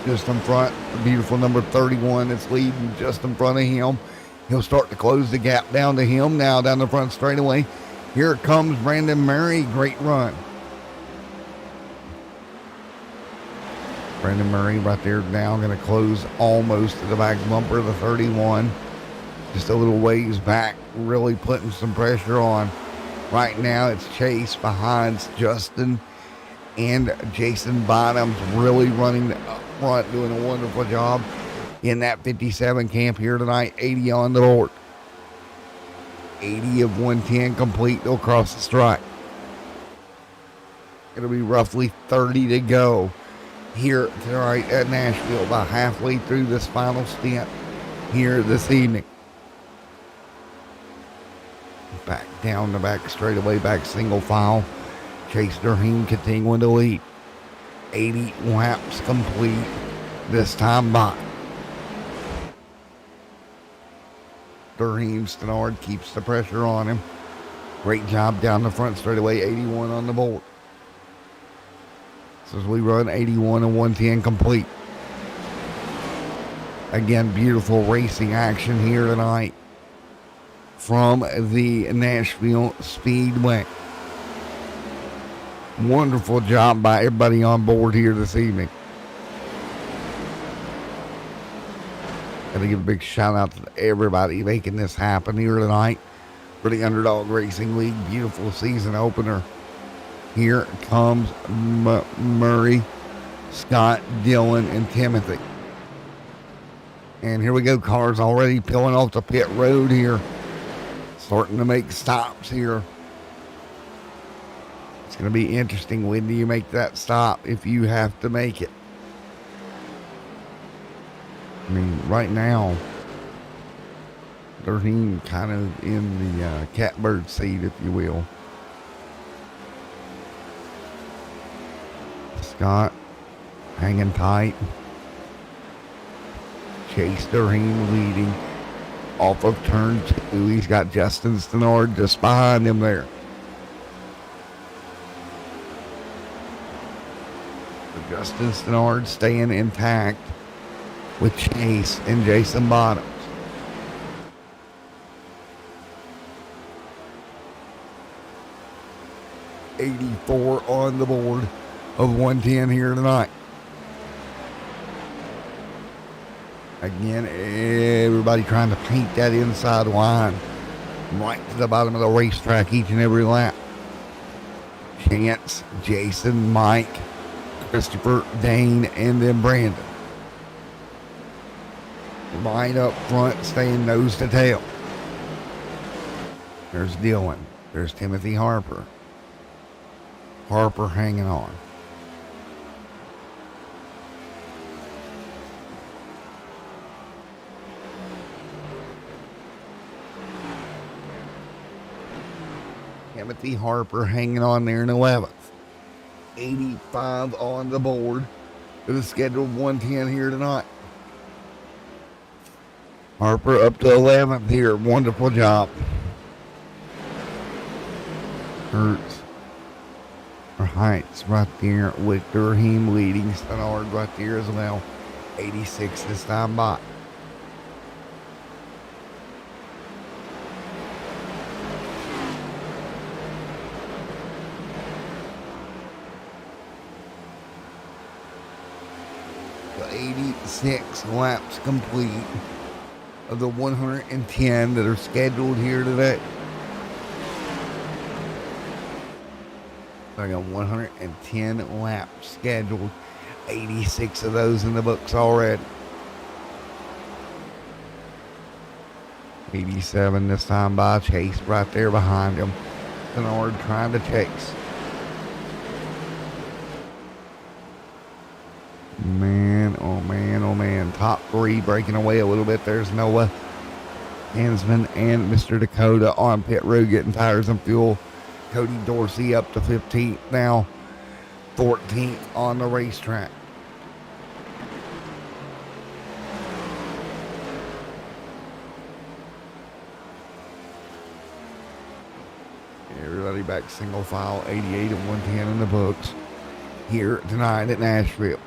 Just in front. The beautiful number 31 that's leading just in front of him. He'll start to close the gap down to him now down the front straightaway. Here comes Brandon Murray. Great run. Brandon Murray right there now going to close almost to the back bumper of the 31. Just a little ways back, really putting some pressure on. Right now it's Chase behind Justin and Jason Bottoms really running up front, doing a wonderful job in that 57 camp here tonight. 80 on the board. 80 of 110 complete. They'll cross the strike. It'll be roughly 30 to go here tonight at Nashville, about halfway through this final stint here this evening. Back down the back straightaway, back single file. Chase Durham continuing to lead. 80 laps complete this time by. Durham Stenard keeps the pressure on him. Great job down the front straightaway, 81 on the board. So as we run 81 and 110 complete. Again, beautiful racing action here tonight from the Nashville Speedway. Wonderful job by everybody on board here this evening. Gotta give a big shout out to everybody making this happen here tonight for the Underdog Racing League. Beautiful season opener. Here comes Murray, Scott, Dylan, and Timothy. And here we go. Cars already peeling off the pit road here. Starting to make stops here. It's going to be interesting. When do you make that stop if you have to make it? I mean, right now, they're kind of in the catbird seat, if you will. Scott hanging tight. Chase Durham leading off of turn 2. He's got Justin Stenard just behind him there. Justin Stenard staying intact with Chase and Jason Bottoms. $84 on the board of 110 here tonight. Again, everybody trying to paint that inside line right to the bottom of the racetrack each and every lap. Chance, Jason, Mike, Christopher, Dane, and then Brandon. Right up front, staying nose to tail. There's Dylan. There's Timothy Harper. Harper hanging on. Timothy Harper hanging on there in 11th. 85 on the board for the scheduled 110 here tonight. Harper up to 11th here. Wonderful job. Hertz or Heights right there with Durham leading. Stenard right there as well. 86 this time by. The 86 laps complete of the 110 that are scheduled here today. I got 110 laps scheduled. 86 of those in the books already. 87 this time by. Chase right there behind him. Stenard trying to chase. Man, oh man, oh man. Top 3 breaking away a little bit. There's Noah Hansman and Mr. Dakota on pit road getting tires and fuel. Cody Dorsey up to 15th now. 14th on the racetrack. Everybody back single file. 88 and 110 in the books here tonight at Nashville.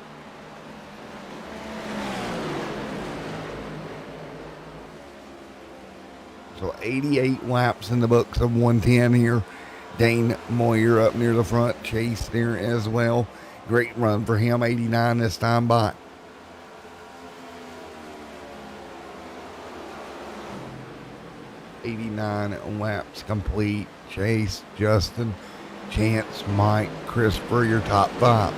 So 88 laps in the books of 110 here. Dane Moyer up near the front. Chase there as well. Great run for him. 89 this time by. $89 laps complete. Chase, Justin, Chance, Mike, Christopher, your top 5.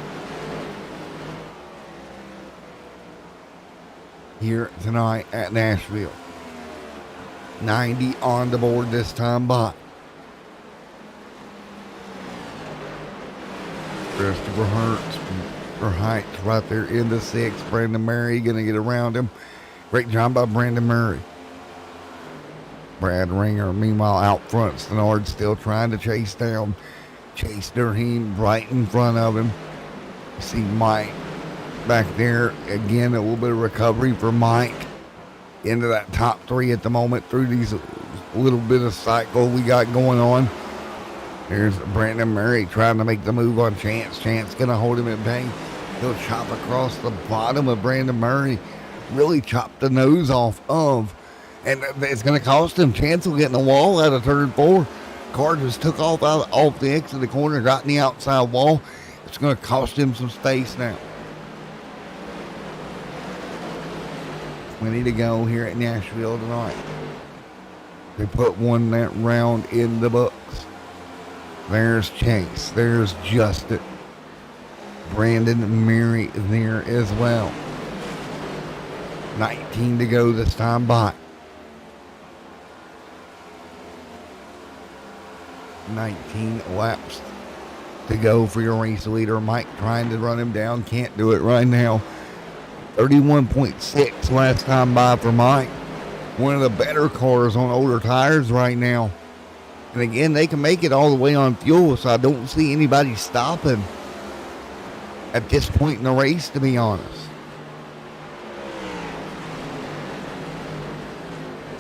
Here tonight at Nashville. 90 on the board this time by Christopher Hertz or Heights right there in the 6th. Brandon Murray gonna get around him. Great job by Brandon Murray. Brad Ringer, meanwhile, out front. Stenard still trying to chase down Chase Durham right in front of him. You see Mike back there. Again, a little bit of recovery for Mike into that top 3 at the moment through these little bit of cycle we got going on. There's Brandon Murray trying to make the move on Chance. Chance going to hold him at bay. He'll chop across the bottom of Brandon Murray. Really chop the nose off of. And it's going to cost him. Chance will get in the wall out of turn 4. Car just took off off the exit of the corner, got in the outside wall. It's going to cost him some space now. 20 to go here at Nashville tonight. They put one that round in the books. There's Chase. There's Justin. Brandon Murray there as well. 19 to go this time by. 19 laps to go for your race leader. Mike trying to run him down. Can't do it right now. 31.6 last time by for Mike. One of the better cars on older tires right now. And again, they can make it all the way on fuel, so I don't see anybody stopping at this point in the race, to be honest.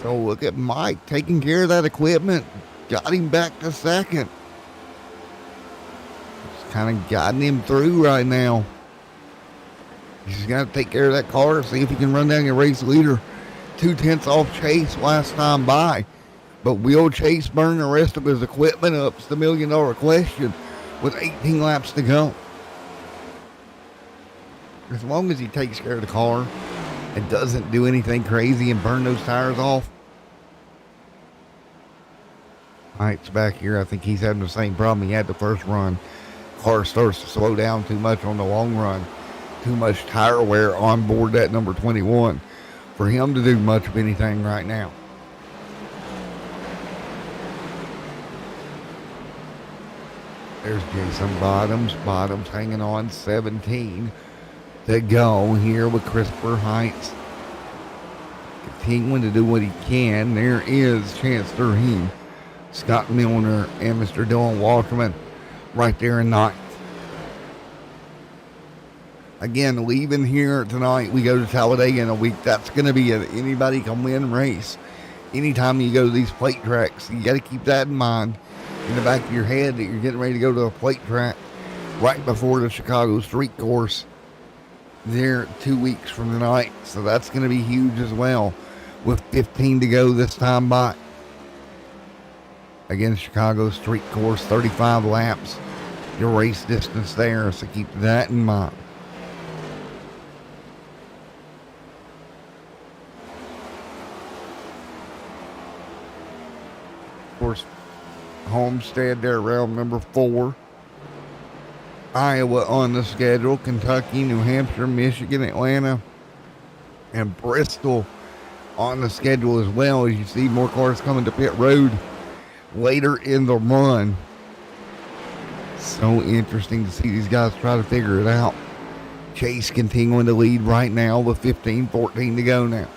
So look at Mike taking care of that equipment. Got him back to second. Just kind of guiding him through right now. He's got to take care of that car, see if he can run down your race leader. 2/10 off Chase last time by. But will Chase burn the rest of his equipment up? It's the $1 million question with 18 laps to go. As long as he takes care of the car and doesn't do anything crazy and burn those tires off. Heights back here, I think he's having the same problem he had the first run. Car starts to slow down too much on the long run. Too much tire wear on board that number 21 for him to do much of anything right now. There's Jason Bottoms. Bottoms hanging on. 17 to go here with Christopher Heights. Continuing to do what he can. There is Chance Durham, Scott Milner, and Mr. Dylan Walterman right there in ninth. Again, leaving here tonight, we go to Talladega in a week. That's going to be an anybody can win race. Anytime you go to these plate tracks, you got to keep that in mind in the back of your head that you're getting ready to go to a plate track right before the Chicago Street Course there 2 weeks from tonight. So that's going to be huge as well with 15 to go this time by. Again, Chicago Street Course, 35 laps, your race distance there. So keep that in mind. Of course, Homestead there, round number 4. Iowa on the schedule. Kentucky, New Hampshire, Michigan, Atlanta, and Bristol on the schedule as well. As you see more cars coming to pit road later in the run. So interesting to see these guys try to figure it out. Chase continuing to lead right now with 15-14 to go now.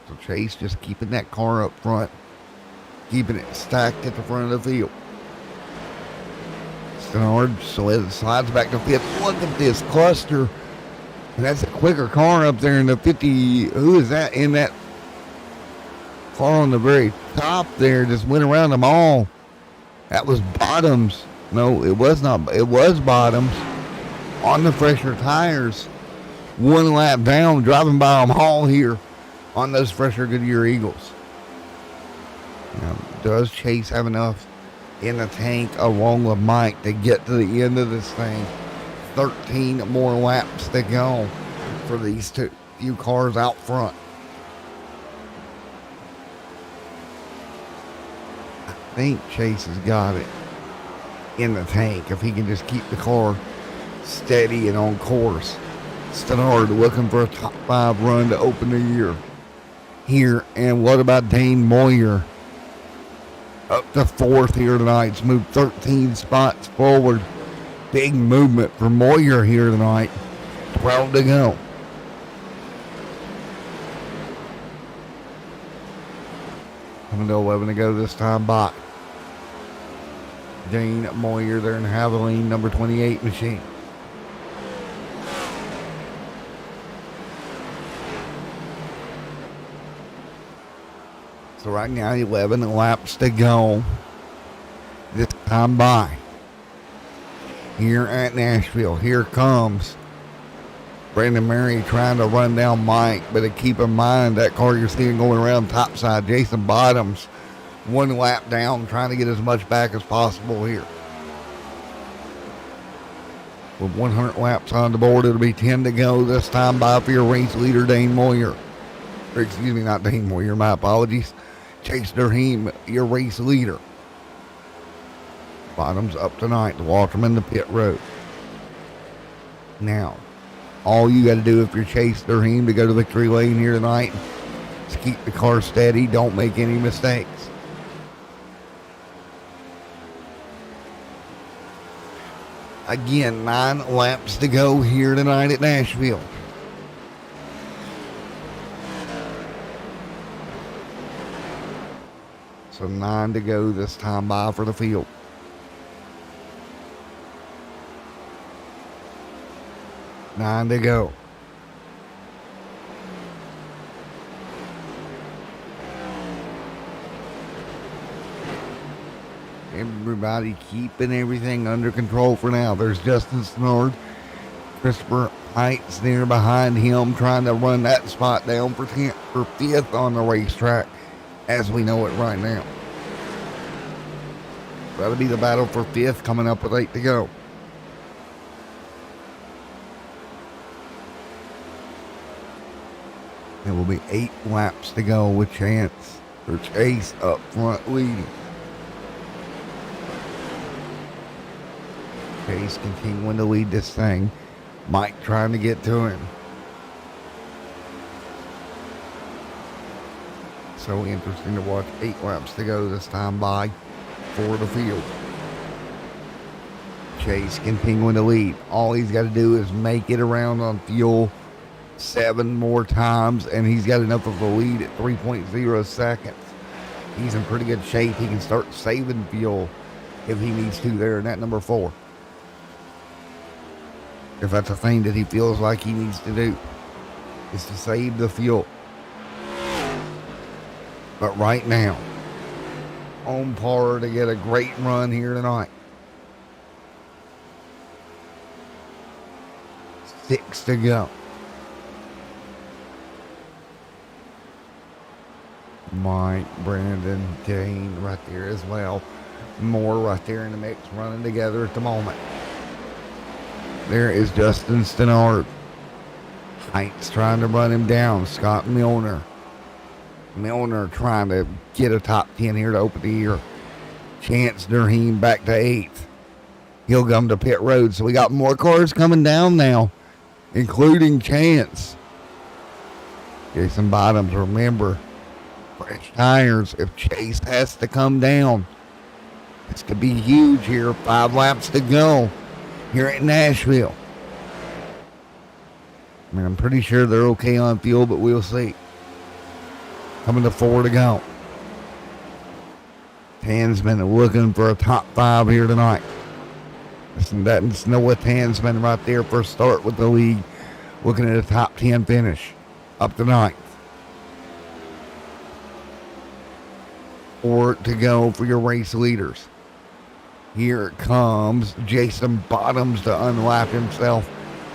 So Chase just keeping that car up front, keeping it stacked at the front of the field. Stenard slides back to 5th. Look at this cluster. And that's a quicker car up there in the 50. Who is that in that car on the very top there? Just went around them all. That was Bottoms. No, it was not. It was Bottoms on the fresher tires. 1 lap down, driving by them all here on those fresher Goodyear Eagles. Now, does Chase have enough in the tank along with Mike to get to the end of this thing? 13 more laps to go for these few cars out front. I think Chase has got it in the tank if he can just keep the car steady and on course. Stenard looking for a top 5 run to open the year here. And what about Dane Moyer? Up to 4th here tonight. It's moved 13 spots forward. Big movement for Moyer here tonight. 12 to go. Coming to 11 to go this time by Dane Moyer there in Haviline, number 28 machine. So right now 11 laps to go this time by here at Nashville. Here comes Brandon Murray trying to run down Mike, but keep in mind that car you're seeing going around topside, Jason Bottoms, 1 lap down, trying to get as much back as possible here. With 100 laps on the board, it'll be 10 to go this time by for your race leader, Dane Moyer. Or excuse me, not Dane Moyer, my apologies. Chase Durham, your race leader. Bottoms up tonight to Waterman to pit road. Now, all you got to do if you're Chase Durham to go to victory lane here tonight is keep the car steady. Don't make any mistakes. Again, 9 laps to go here tonight at Nashville. So 9 to go this time by for the field. Nine to go. Everybody keeping everything under control for now. There's Justin Snord. Christopher Heights there behind him, trying to run that spot down for 5th on the racetrack as we know it right now. That'll be the battle for 5th coming up with 8 to go. It will be 8 laps to go with Chase up front leading. Chase continuing to lead this thing. Mike trying to get to him. So interesting to watch. 8 laps to go this time by for the field. Chase continuing to lead. All he's got to do is make it around on fuel 7 more times, and he's got enough of a lead at 3.0 seconds. He's in pretty good shape. He can start saving fuel if he needs to there in that number 4. If that's a thing that he feels like he needs to do, is to save the fuel. But right now, on par to get a great run here tonight. 6 to go. Mike, Brandon, Dane right there as well. Moore right there in the mix, running together at the moment. There is Justin Stenard. Heights trying to run him down. Scott Milner. Milner trying to get a top 10 here to open the year. Chance Durham back to 8th. He'll come to pit road. So we got more cars coming down now, including Chance. Jason Bottoms, remember, fresh tires. If Chase has to come down, it's to be huge here. 5 laps to go here at Nashville. I mean, I'm pretty sure they're okay on fuel, but we'll see. Coming to 4 to go. Tansman looking for a top 5 here tonight. That's Noah Tansman right there for a start with the league. Looking at a top 10 finish. Up to 9th. 4 to go for your race leaders. Here comes Jason Bottoms to unlap himself.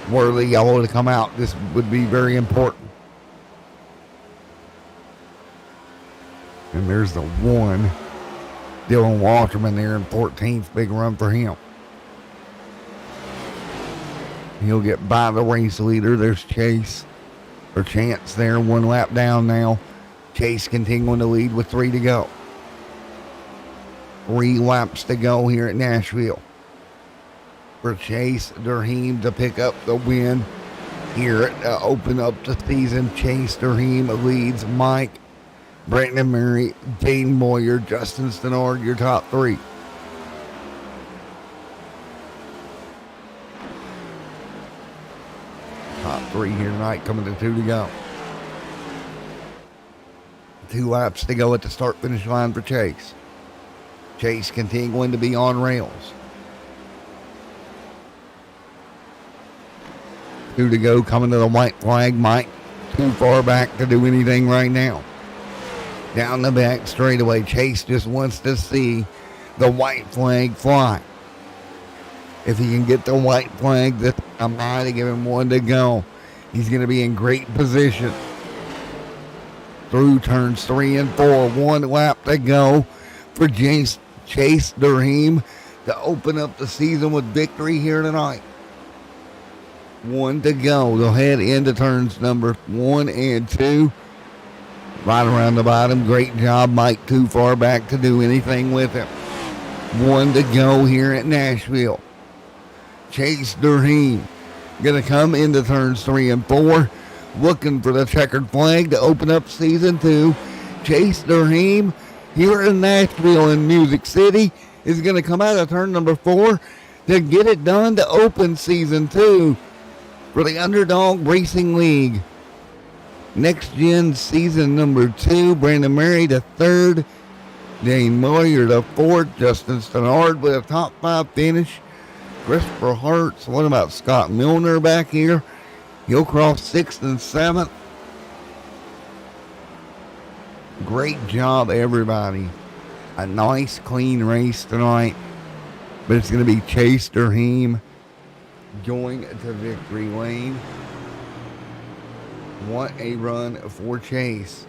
Worthy yellow to come out. This would be very important. And there's the 1. Dylan Walterman there in 14th. Big run for him. He'll get by the race leader. There's Chase. Or Chance there. 1 lap down now. Chase continuing to lead with 3 to go. 3 laps to go here at Nashville for Chase Durham to pick up the win here to open up the season. Chase Durham leads Mike, Brandon Murray, Dane Boyer, Justin Stenard, your top 3. Top 3 here tonight, coming to 2 to go. 2 laps to go at the start-finish line for Chase. Chase continuing to be on rails. 2 to go, coming to the white flag. Mike too far back to do anything right now. Down the back straightaway, Chase just wants to see the white flag fly. If he can get the white flag, this I'm going to give him 1 to go. He's going to be in great position. Through turns 3 and 4, 1 lap to go for Chase Durham to open up the season with victory here tonight. 1 to go. They'll head into turns number 1 and 2. Right around the bottom. Great job, Mike. Too far back to do anything with him. 1 to go here at Nashville. Chase Durham going to come into turns 3 and 4. Looking for the checkered flag to open up season 2. Chase Durham here in Nashville in Music City is going to come out of turn number 4 to get it done to open season 2 for the Underdog Racing League. Next Gen season number 2. Brandon Murray the 3rd. Dane Moyer the 4th. Justin Stenard with a top 5 finish. Christopher Hartz. What about Scott Milner back here? He'll cross 6th and 7th. Great job, everybody. A nice, clean race tonight. But it's going to be Chase Durham going to victory lane. What a run for Chase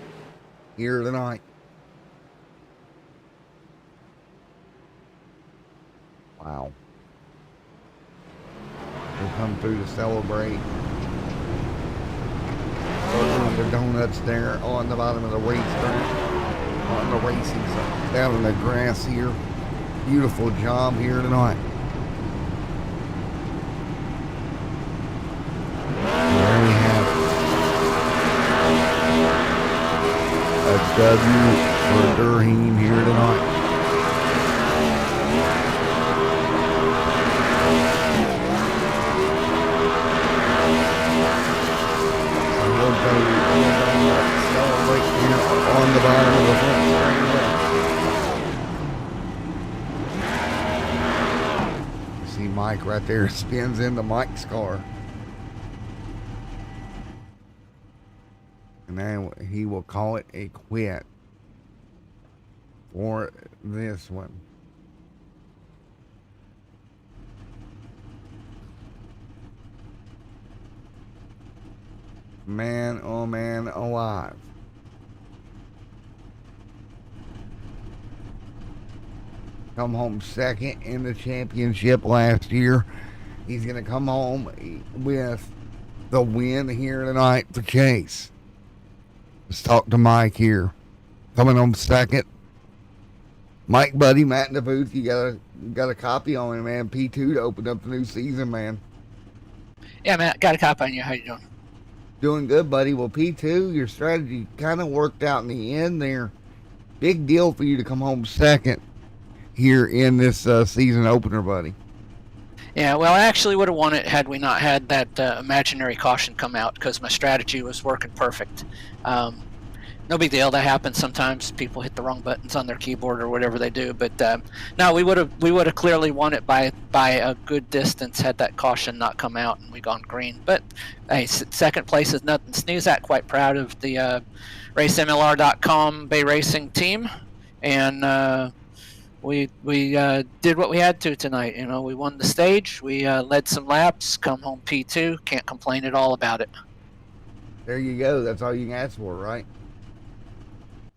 here tonight. Wow. We'll come through to celebrate. The donuts there on the bottom of the racetrack, on the racing side, down in the grass here. Beautiful job here tonight. There we have a W for Durham here tonight. Celebrate here on the bottom of the front. You see Mike right there spins into Mike's car. And then he will call it a quit for this one. Man, oh man, alive. Come home second in the championship last year. He's going to come home with the win here tonight for Chase. Let's talk to Mike here. Coming home second. Mike, buddy, Matt in the booth. You got a copy on him, man. P2 to open up the new season, man. Yeah, Matt, got a copy on you. How you doing? Doing good, buddy. Well, P2, your strategy kind of worked out in the end there. Big deal for you to come home second here in this season opener, buddy. Yeah, well, I actually would have won it had we not had that imaginary caution come out, because my strategy was working perfect. No big deal. That happens sometimes. People hit the wrong buttons on their keyboard or whatever they do. But no, we would have clearly won it by a good distance had that caution not come out and we gone green. But hey, second place is nothing to sneeze at. Quite proud of the RaceMLR.com Bay Racing team, and we did what we had to tonight. You know, we won the stage. We led some laps. Come home P2. Can't complain at all about it. There you go. That's all you can ask for, right?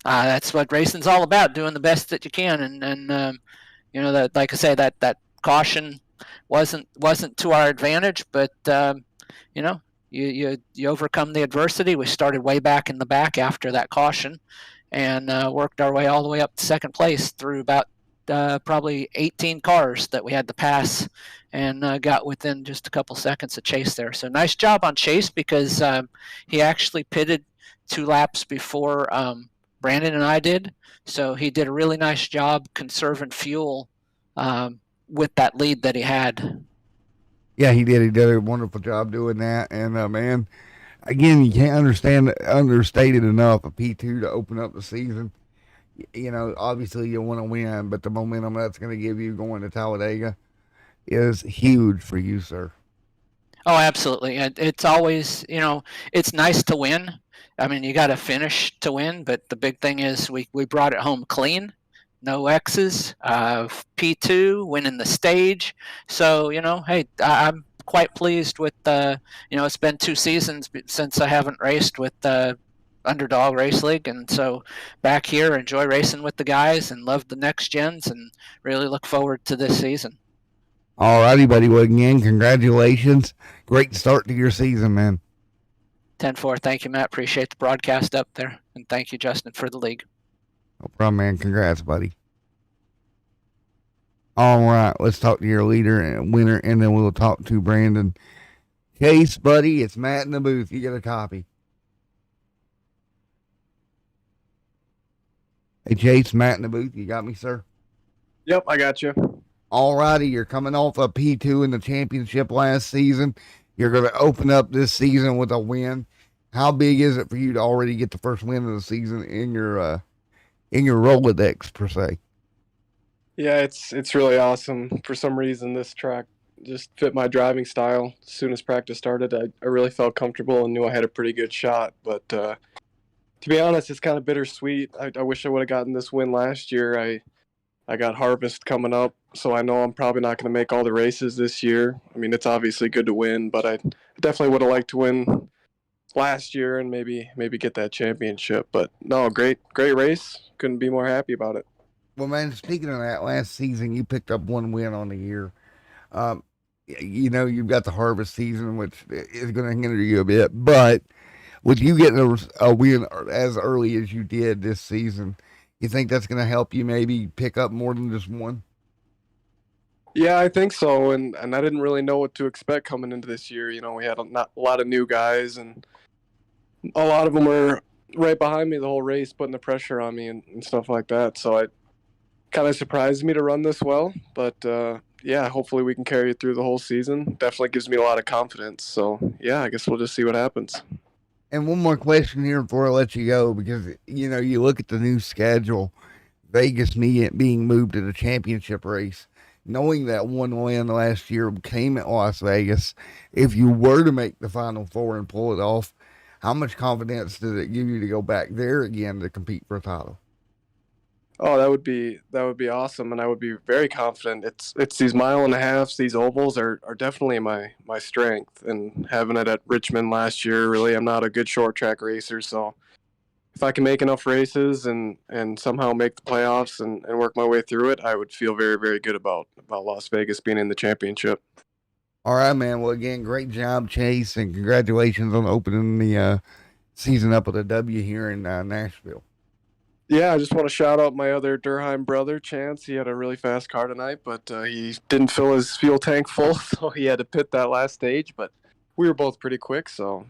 That's what racing's all about, doing the best that you can, and you know, that, like I say, that caution wasn't to our advantage, but you know, you overcome the adversity. We started way back in the back after that caution, and worked our way all the way up to second place through about probably 18 cars that we had to pass, and got within just a couple seconds of Chase there. So nice job on Chase, because he actually pitted 2 laps before Brandon and I did. So he did a really nice job conserving fuel with that lead that he had. Yeah, he did. He did a wonderful job doing that. And man, again, you can't understate it enough. A P2 to open up the season. You know, obviously you want to win, but the momentum that's going to give you going to Talladega is huge for you, sir. Oh, absolutely. It's always, it's nice to win. I mean, you got to finish to win, but the big thing is we brought it home clean, no X's, P2, winning the stage. So, hey, I'm quite pleased with, it's been 2 seasons since I haven't raced with Underdog Race League. And so back here, enjoy racing with the guys and love the next gens and really look forward to this season. All righty, buddy. Well, again, congratulations. Great start to your season, man. 10-4. Thank you, Matt. Appreciate the broadcast up there. And thank you, Justin, for the league. No problem, man. Congrats, buddy. All right. Let's talk to your leader and winner, and then we'll talk to Brandon. Chase, buddy, it's Matt in the booth. You get a copy. Hey, Chase, Matt in the booth. You got me, sir? Yep, I got you. All righty. You're coming off a P2 in the championship last season. You're going to open up this season with a win. How big is it for you to already get the first win of the season in your Rolodex, per se? Yeah, it's really awesome. For some reason, this track just fit my driving style. As soon as practice started, I really felt comfortable and knew I had a pretty good shot. But to be honest, it's kind of bittersweet. I wish I would have gotten this win last year. I got Harvest coming up, so I know I'm probably not going to make all the races this year. I mean, it's obviously good to win, but I definitely would have liked to win last year and maybe get that championship. But no, great race. Couldn't be more happy about it. Well, man, speaking of that, last season you picked up 1 win on the year. You've got the Harvest season, which is going to hinder you a bit, but with you getting a win as early as you did this season, you think that's going to help you maybe pick up more than just 1? Yeah, I think so, and I didn't really know what to expect coming into this year. We had a lot of new guys, and a lot of them were right behind me the whole race, putting the pressure on me and stuff like that. So it kind of surprised me to run this well, but yeah, hopefully we can carry it through the whole season. Definitely gives me a lot of confidence. So yeah, I guess we'll just see what happens. And one more question here before I let you go, because, you look at the new schedule, Vegas being moved to the championship race, knowing that 1 win last year came at Las Vegas. If you were to make the Final Four and pull it off, how much confidence does it give you to go back there again to compete for a title? Oh, that would be awesome, and I would be very confident. It's these 1.5 miles, these ovals are definitely my strength, and having it at Richmond last year, really, I'm not a good short track racer, so if I can make enough races and somehow make the playoffs and work my way through it, I would feel very, very good about Las Vegas being in the championship. All right, man. Well, again, great job, Chase, and congratulations on opening the season up with a W here in Nashville. Yeah, I just want to shout out my other Durheim brother, Chance. He had a really fast car tonight, but he didn't fill his fuel tank full, so he had to pit that last stage. But we were both pretty quick, so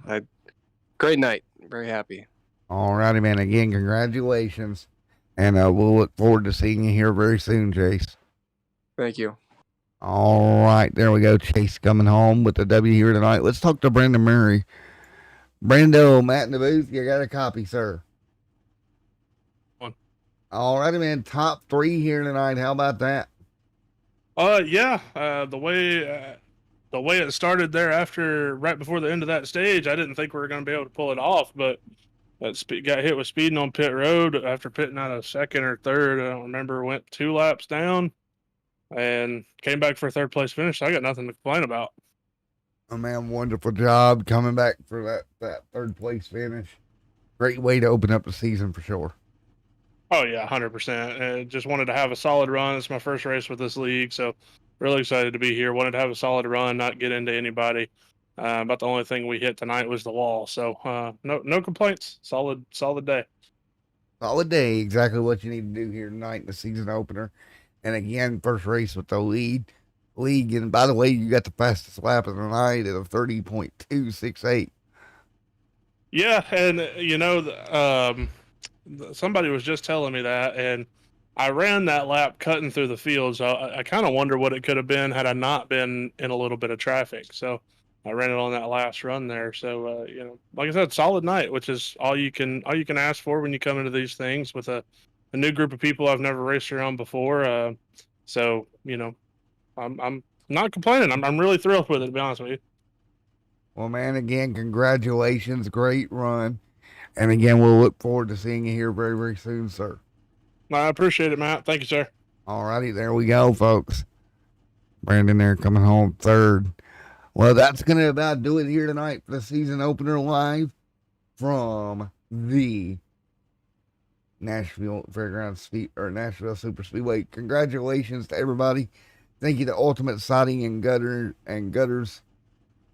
great night. Very happy. All righty, man. Again, congratulations, and we'll look forward to seeing you here very soon, Chase. Thank you. All right, there we go. Chase coming home with the W here tonight. Let's talk to Brandon Murray. Brando, Matt in the booth, you got a copy, sir. All righty, man. Top 3 here tonight. How about that? Yeah. The way it started there right before the end of that stage, I didn't think we were going to be able to pull it off, but got hit with speeding on pit road after pitting out of second or third. I don't remember. Went 2 laps down and came back for a 3rd place finish. So I got nothing to complain about. Oh, man, wonderful job coming back for that 3rd place finish. Great way to open up the season for sure. Oh, yeah, 100%. Just wanted to have a solid run. It's my first race with this league, so really excited to be here. Wanted to have a solid run, not get into anybody. About the only thing we hit tonight was the wall. So no complaints. Solid day. Solid day. Exactly what you need to do here tonight in the season opener. And again, first race with the league. And by the way, you got the fastest lap of the night at a 30.268. Yeah, and somebody was just telling me that, and I ran that lap cutting through the field, so I kind of wonder what it could have been had I not been in a little bit of traffic. So I ran it on that last run there. So like I said, solid night, which is all you can ask for when you come into these things with a new group of people I've never raced around before. So I'm not complaining. I'm really thrilled with it, to be honest with you. Well, man, again, congratulations. Great run. And again, we'll look forward to seeing you here very, very soon, sir. I appreciate it, Matt. Thank you, sir. All righty, there we go, folks. Brandon there coming home third. Well, that's going to about do it here tonight for the season opener live from the Nashville Nashville Super Speedway. Congratulations to everybody. Thank you to Ultimate Siding and Gutters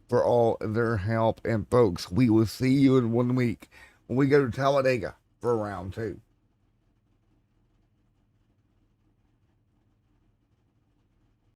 for all their help. And folks, we will see you in 1 week when we go to Talladega for round 2.